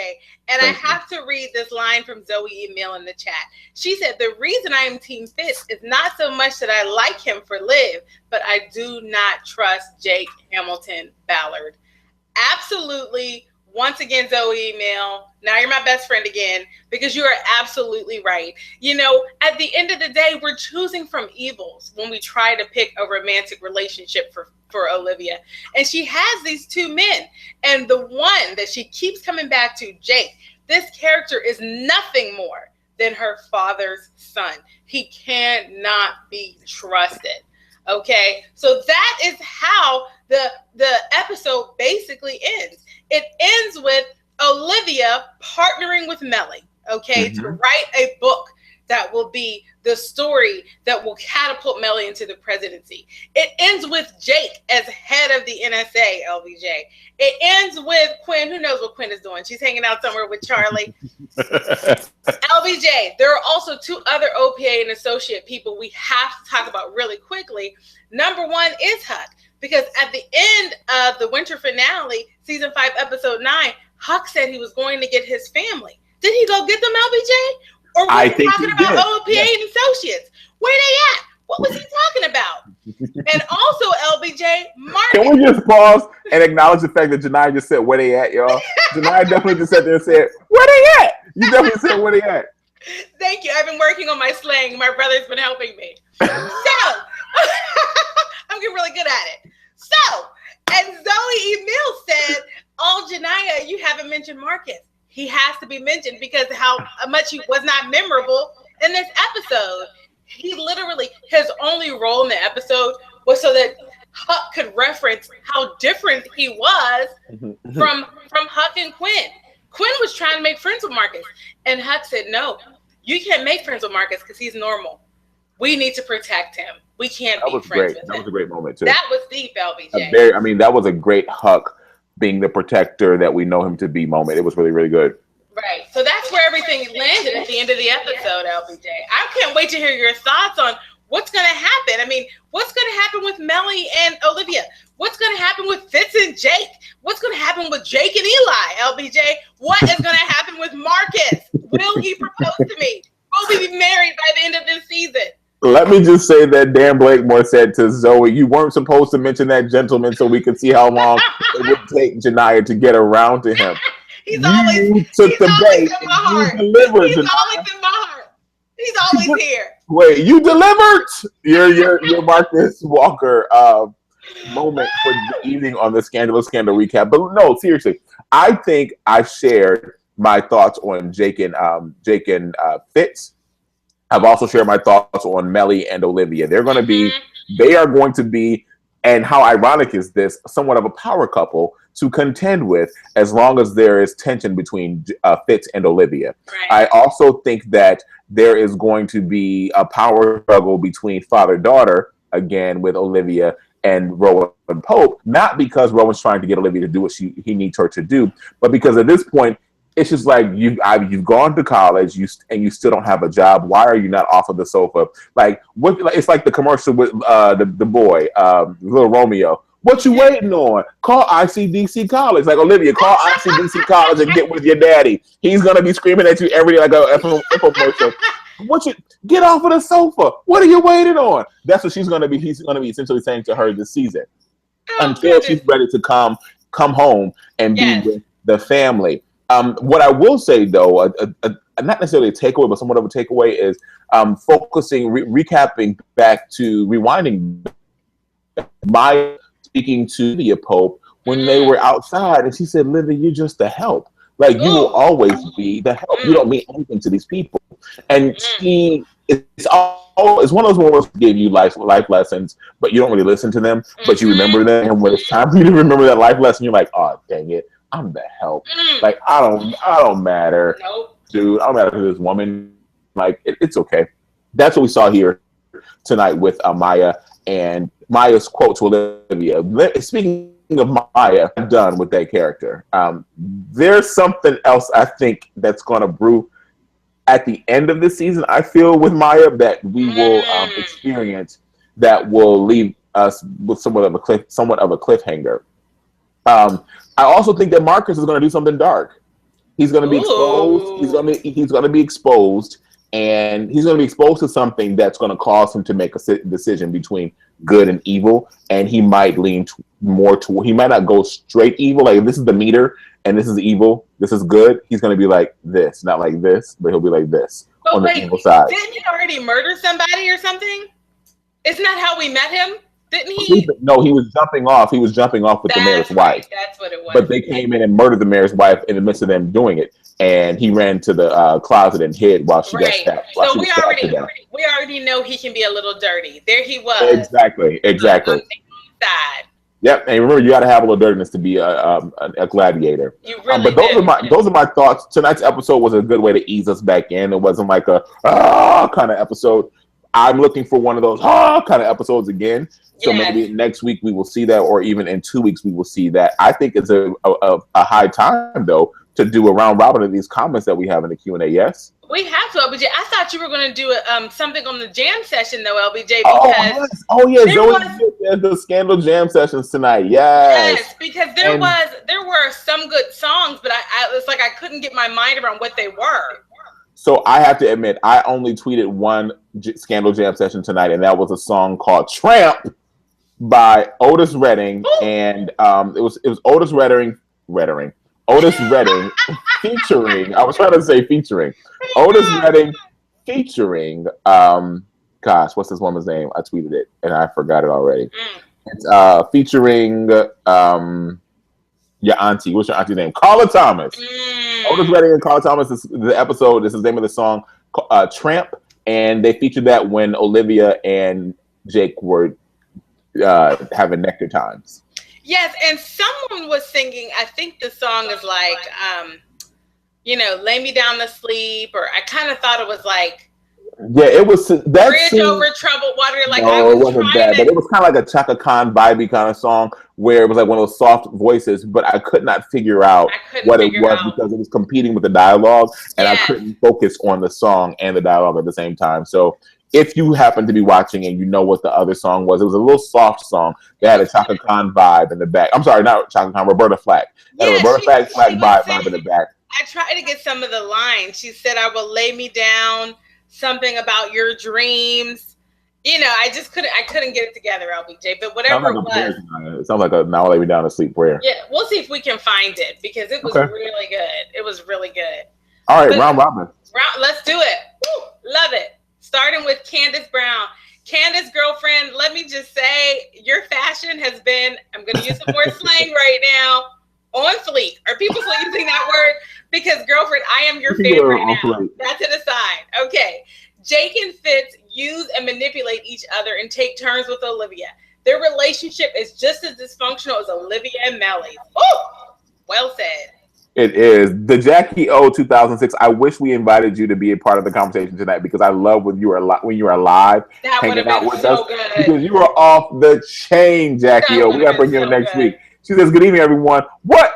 B: And I have to read this line from Zoe email in the chat. She said, the reason I am Team Fitz is not so much that I like him for Liv, but I do not trust Jake Hamilton Ballard. Absolutely. Once again, Zoe email. Now you're my best friend again, because you are absolutely right. You know, at the end of the day, we're choosing from evils when we try to pick a romantic relationship for Olivia. And she has these two men. And the one that she keeps coming back to, Jake, this character is nothing more than her father's son. He cannot be trusted. Okay, so that is how the episode basically ends. It ends with Olivia partnering with Mellie, okay, to write a book that will be the story that will catapult Mellie into the presidency. It ends with Jake as head of the NSA, LBJ. It ends with Quinn. Who knows what Quinn is doing? She's hanging out somewhere with Charlie. LBJ, there are also two other OPA and associate people we have to talk about really quickly. Number one is Huck, because at the end of the winter finale, season 5, episode 9, Huck said he was going to get his family. Did he go get them, LBJ? Or was he talking about OPA and associates? Where they at? What was he talking about? And also, LBJ, Marcus.
A: Can we just pause and acknowledge the fact that Janiyah just said where they at, y'all? Janiyah definitely just sat there and said, where they at? You definitely said where they at.
B: Thank you. I've been working on my slang. My brother's been helping me. So, I'm getting really good at it. So, and Zoe E. Mills said, oh, Janiyah, you haven't mentioned Marcus. He has to be mentioned because how much he was not memorable in this episode. He literally, his only role in the episode was so that Huck could reference how different he was from Huck and Quinn. Quinn was trying to make friends with Marcus, and Huck said, no, you can't make friends with Marcus because he's normal. We need to protect him. We can't be friends with him.
A: That was a great moment, too.
B: That was deep, LBJ.
A: That was a great Huck being the protector that we know him to be moment. It was really, really good.
B: Right. So that's where everything landed at the end of the episode, LBJ. I can't wait to hear your thoughts on what's going to happen. I mean, what's going to happen with Mellie and Olivia? What's going to happen with Fitz and Jake? What's going to happen with Jake and Eli, LBJ? What is going to happen with Marcus? Will he propose to me? Will we be married by the end of this season?
A: Let me just say that Dan Blakemore said to Zoe, you weren't supposed to mention that gentleman so we could see how long it would take Janiyah to get around to him.
B: He's always in my heart. He's always in my heart. He's always here.
A: Wait, you delivered your Marcus Walker moment for the evening on the Scandalous Scandal recap. But no, seriously, I think I shared my thoughts on Jake and Fitz. I've also shared my thoughts on Mellie and Olivia. They are going to be, and how ironic is this, somewhat of a power couple to contend with as long as there is tension between Fitz and Olivia.
B: Right.
A: I also think that there is going to be a power struggle between father-daughter, again, with Olivia and Rowan Pope, not because Rowan's trying to get Olivia to do what he needs her to do, but because at this point, it's just like you've gone to college, and you still don't have a job. Why are you not off of the sofa? Like what? It's like the commercial with the boy, little Romeo. What you waiting on? Call ICDC College. Like, Olivia, call ICDC College and get with your daddy. He's gonna be screaming at you every day like a infomercial. Get off of the sofa? What are you waiting on? That's what he's gonna be essentially saying to her this season, until she's ready to come home and be with the family. What I will say, though, not necessarily a takeaway, but somewhat of a takeaway, is recapping back to rewinding Maya speaking to Olivia Pope when they were outside, and she said, "Olivia, you're just the help. Like, you will always be the help. You don't mean anything to these people." And it's one of those moments that give you life lessons, but you don't really listen to them, but you remember them. And when it's time for you to remember that life lesson, you're like, "Oh, dang it. I'm the help. Like, I don't matter, dude. I don't matter to this woman. Like, it's okay." That's what we saw here tonight with Maya, and Maya's quote to Olivia. Speaking of Maya, I'm done with that character. There's something else I think that's going to brew at the end of the season, I feel, with Maya, that we will experience, that will leave us with somewhat of a cliffhanger. I also think that Marcus is going to do something dark. He's going to be exposed. He's going to be exposed, and he's going to be exposed to something that's going to cause him to make a decision between good and evil. And he might lean more toward. He might not go straight evil. Like, if this is the meter and this is evil, this is good. He's going to be like this, not like this, but he'll be like this on the evil side.
B: Didn't he already murder somebody or something? Isn't that how we met him? Didn't he?
A: No, he was jumping off. He was jumping off with the mayor's wife.
B: That's what it was.
A: But they came in and murdered the mayor's wife in the midst of them doing it, and he ran to the closet and hid while she got stabbed.
B: So we already know he can be a little dirty. There he was.
A: Exactly.
B: Side.
A: Yep, and remember, you got to have a little dirtiness to be a gladiator.
B: You really
A: but those are my thoughts. Tonight's episode was a good way to ease us back in. It wasn't like a kind of episode. I'm looking for one of those kind of episodes again. So maybe next week we will see that, or even in 2 weeks we will see that. I think it's a high time, though, to do a round robin of these comments that we have in the Q&A. Yes?
B: We have to, LBJ. I thought you were going to do something on the jam session, though, LBJ. Because
A: there's the Scandal jam sessions tonight. Yes,
B: because there were some good songs, but I was like, I couldn't get my mind around what they were.
A: So I have to admit, I only tweeted one Scandal Jam session tonight, and that was a song called "Tramp" by Otis Redding, and it was Otis Redding featuring. I was trying to say featuring Otis Redding featuring. Gosh, what's this woman's name? I tweeted it and I forgot it already. It's featuring your auntie. What's your auntie's name? Carla Thomas. Otis Redding and Carla Thomas. This is the episode. This is the name of the song, "Tramp," and they featured that when Olivia and Jake were having nectar times.
B: Yes, and someone was singing, I think the song is like, "Lay Me Down to Sleep," or I kind of thought it was like,
A: yeah, it was that
B: "Bridge
A: scene,
B: Over Troubled Water." Like,
A: no, it wasn't that, but it was kind of like a Chaka Khan vibey kind of song where it was like one of those soft voices, but I could not figure out what it was because it was competing with the dialogue, and I couldn't focus on the song and the dialogue at the same time. So if you happen to be watching and you know what the other song was, it was a little soft song that had a Chaka Khan vibe in the back. I'm sorry, not Chaka Khan, Roberta Flack. That Roberta Flack vibe in the back.
B: I tried to get some of the lines. She said, "I will lay me down, something about your dreams." I just couldn't get it together, LBJ. But whatever it was.
A: It sounds like a "Now Lay Me Down to Sleep" prayer.
B: Yeah, we'll see if we can find it because it was really good. It was really good.
A: All right, round robin.
B: Let's do it. Woo, love it. Starting with Candace Brown. Candace, girlfriend, let me just say, your fashion has been, I'm going to use some more slang right now, on fleek. Are people still using that word? Because, girlfriend, I am your fan right now. That's an aside. Okay. Jake and Fitz use and manipulate each other and take turns with Olivia. Their relationship is just as dysfunctional as Olivia and Mellie. Oh, well said.
A: It is. The Jackie O 2006. I wish we invited you to be a part of the conversation tonight because I love when you were alive.
B: That would have been so good.
A: Because you were off the chain, Jackie O. We got to bring you in next week. She says, "Good evening, everyone. What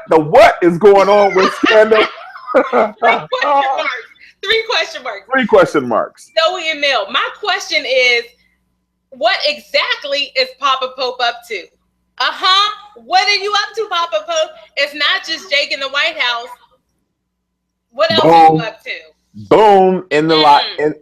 A: is going on with Scandal?"
B: Three question marks.
A: Three question marks.
B: Zoe and Mill. My question is, what exactly is Papa Pope up to? What are you up to, Papa Pope? It's not just Jake in the White House. What else are you up to?
A: Boom! In the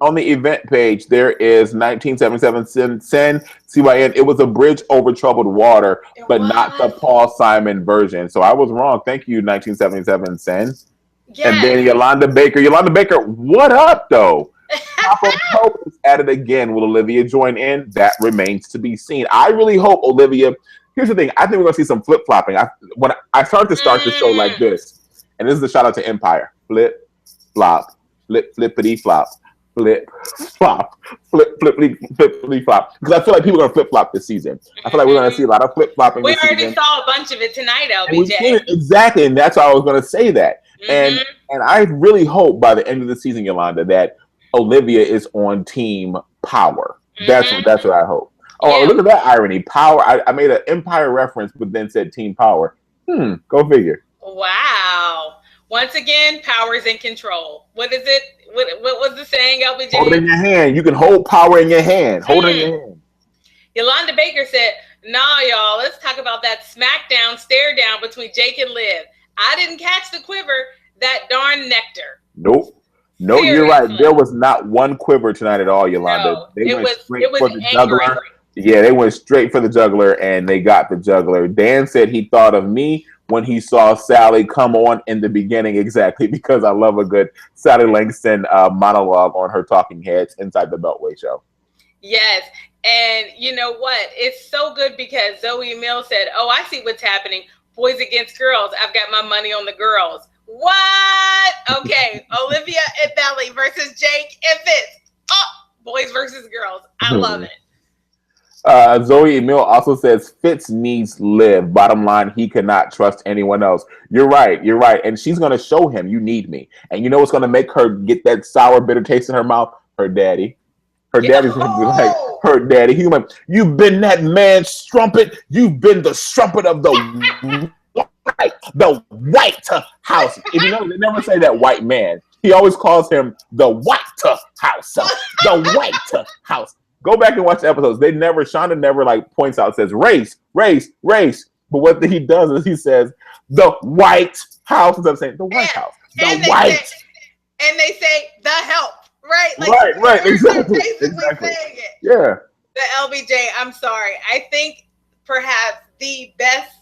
A: on the event page, there is 1977 Sen CYN. It was a bridge over troubled water, but not the Paul Simon version. So I was wrong. Thank you, 1977 Sen. Yes. And then Yolanda Baker, what up though? Papa Pope is at it again. Will Olivia join in? That remains to be seen. I really hope Olivia. Here's the thing. I think we're gonna see some flip flopping. When I started to start the show like this, and this is a shout out to Empire. Flip, flop, flippity flop, flip, flop, flippity flop. Because I feel like people are gonna flip flop this season. I feel like we're gonna see a lot of flip flopping.
B: We already saw a bunch of it tonight, LBJ.
A: Exactly, and that's why I was gonna say that. And I really hope by the end of the season, Yolanda, that Olivia is on team power. That's what I hope. Oh, look at that irony. Power. I made an Empire reference, but then said team power. Go figure.
B: Wow. Once again, power is in control. What is it? What was the saying, LBJ?
A: Hold it in your hand. You can hold power in your hand. Hold it in your hand.
B: Yolanda Baker said, "Nah, y'all, let's talk about that smackdown, stare down between Jake and Liv. I didn't catch the quiver, that darn nectar."
A: Nope. No, seriously. You're right. There was not one quiver tonight at all, Yolanda.
B: No,
A: they went straight for the juggler. Yeah, they went straight for the juggler, and they got the juggler. Dan said he thought of me when he saw Sally come on in the beginning, exactly, because I love a good Sally Langston monologue on her talking heads inside the Beltway show.
B: Yes, and you know what? It's so good because Zoe Mill said, "Oh, I see what's happening. Boys against girls. I've got my money on the girls." What? Okay, Olivia and Mellie versus Jake and Fitz. Oh, boys versus girls. I love it.
A: Zoe Emil also says Fitz needs Liv. Bottom line, he cannot trust anyone else. You're right. And she's going to show him, you need me. And you know what's going to make her get that sour, bitter taste in her mouth? Her daddy. Her daddy's going to be like, her daddy. He's like, "You've been that man's strumpet. You've been the strumpet of the White House." If you know, they never say that white man. He always calls him the White House. The White House. Go back and watch the episodes. Shonda never like points out, says race. But what he does is he says the White House instead of saying the White House. The White
B: and they say the help, right? Like,
A: right, exactly.
B: Basically
A: Exactly.
B: saying it.
A: Yeah.
B: The LBJ, I'm sorry. I think perhaps the best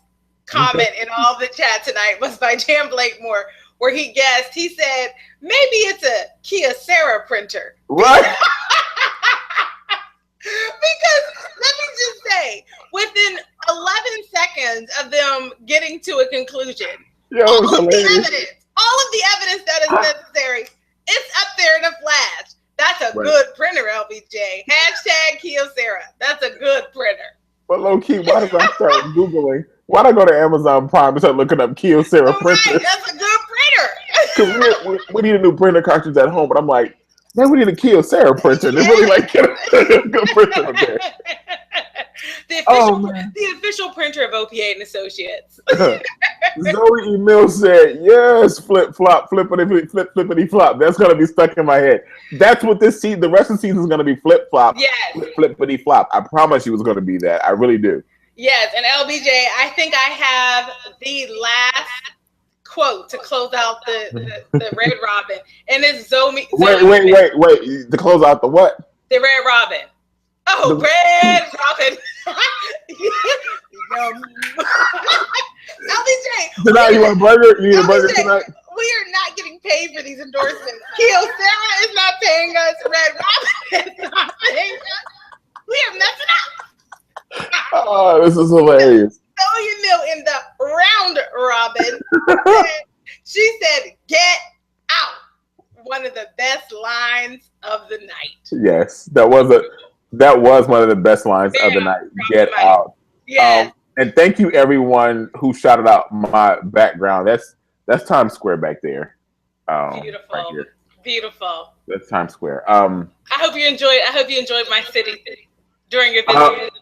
B: comment in all the chat tonight was by Jan Blakemore, where he guessed. He said, maybe it's a Kyocera printer.
A: Right.
B: Because let me just say, within 11 seconds of them getting to a conclusion, all of the evidence that is necessary, it's up there in a flash. That's a good printer, LBJ. Hashtag Kyocera. That's a good printer.
A: But low key, why did I start Googling? Why did I go to Amazon Prime and start looking up Kyocera printers?
B: Right, that's a good printer.
A: Because we need a new printer cartridge at home, but I'm like, man, we need a Kyocera printer. They really like get a good printer up there.
B: The official printer of OPA and Associates.
A: Zoe Emil said, yes, flip flop, flippity flop. That's gonna be stuck in my head. That's what the rest of the season is gonna be, flip flop, flippity flop. I promise you it's gonna be that. I really do.
B: Yes, and LBJ, I think I have the last quote to close out the Red Robin, and it's Zoe.
A: Wait. To close out the what?
B: The Red Robin. Oh, Red Robin. LBJ.
A: Tonight you want a burger? You need a burger tonight?
B: We are not getting paid for these endorsements. Kyocera is not paying us. Red Robin is not paying us. We are messing up.
A: Oh, this is hilarious.
B: So you know, in the round robin, she said, "Get out." One of the best lines of the night.
A: Yes, that was one of the best lines of the night. Get out.
B: Yeah.
A: And thank you everyone who shouted out my background. That's Times Square back there.
B: Beautiful.
A: Right here.
B: Beautiful.
A: That's Times Square.
B: I hope you enjoyed my city during your visit.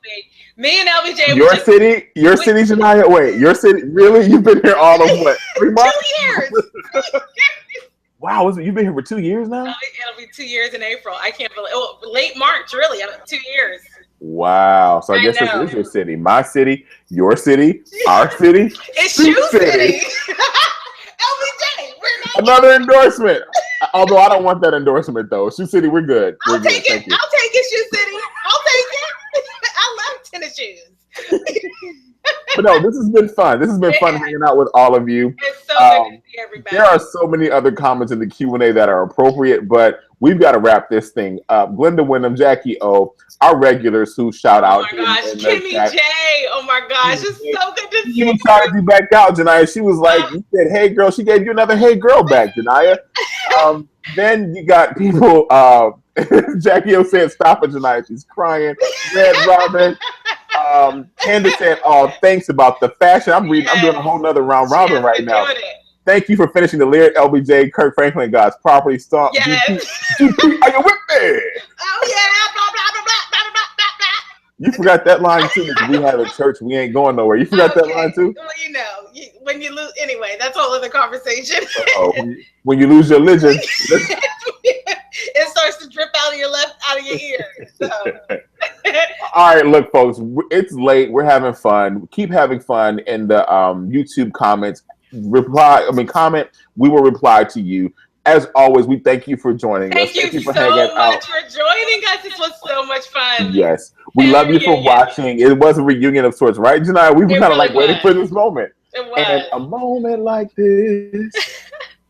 B: Me and LBJ.
A: Your city, Janiyah. Wait, your city? Really? You've been here all of what? 3 months?
B: 2 years.
A: Wow, you've been here for 2 years now?
B: It'll be 2 years in April. I can't believe. Oh, late March, really. 2 years.
A: Wow. So I guess this is your city, my city, your city, our city.
B: It's Shoe City. LBJ, we're not.
A: Another endorsement. Although I don't want that endorsement though. Shoe City, we're good.
B: I'll take it, Shoe City. I'll take it. I love tennis shoes.
A: But no, this has been fun. This has been fun hanging out with all of you.
B: It's so good to see everybody.
A: There are so many other comments in the Q&A that are appropriate, but we've got to wrap this thing up. Glenda Wyndham, Jackie O, our regulars who shout out.
B: Oh my gosh, Kimmy J. Oh my gosh, it's so good to see you.
A: She shouted you back out, Janiyah. She was like, you said, hey girl. She gave you another hey girl back, Janiyah. Then you got people, Jackie O said, stop it, Janiyah. She's crying. Red Robin. Candace said, "Oh, thanks about the fashion." I'm doing a whole nother round robin right now. Thank you for finishing the lyric. LBJ, Kirk Franklin, God's property stomp.
B: Yes.
A: GP, are you with me?
B: Oh yeah. Blah, blah, blah, blah, blah, blah, blah.
A: You forgot that line too. We have a church. We ain't going nowhere. You forgot that line too.
B: Well, you know, when you lose, anyway, that's a whole other conversation.
A: When you lose your religion,
B: it starts to drip out of your ear. So.
A: All right, look, folks, it's late. We're having fun. Keep having fun in the YouTube comments. Comment. We will reply to you. As always, we thank you for joining us.
B: Thank you so much for joining us. This was so much fun.
A: Yes, we love you for watching. It was a reunion of sorts, right, Janiyah? We were kind of like waiting for this moment.
B: It was.
A: And a moment like this.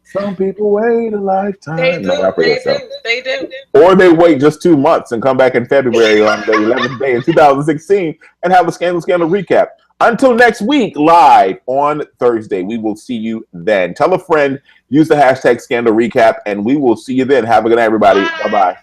A: Some people wait a lifetime.
B: They do.
A: Or they wait just 2 months and come back in February on the 11th day in 2016 and have a Scandal recap. Until next week, live on Thursday. We will see you then. Tell a friend, use the hashtag Scandal Recap, and we will see you then. Have a good night, everybody. Bye-bye.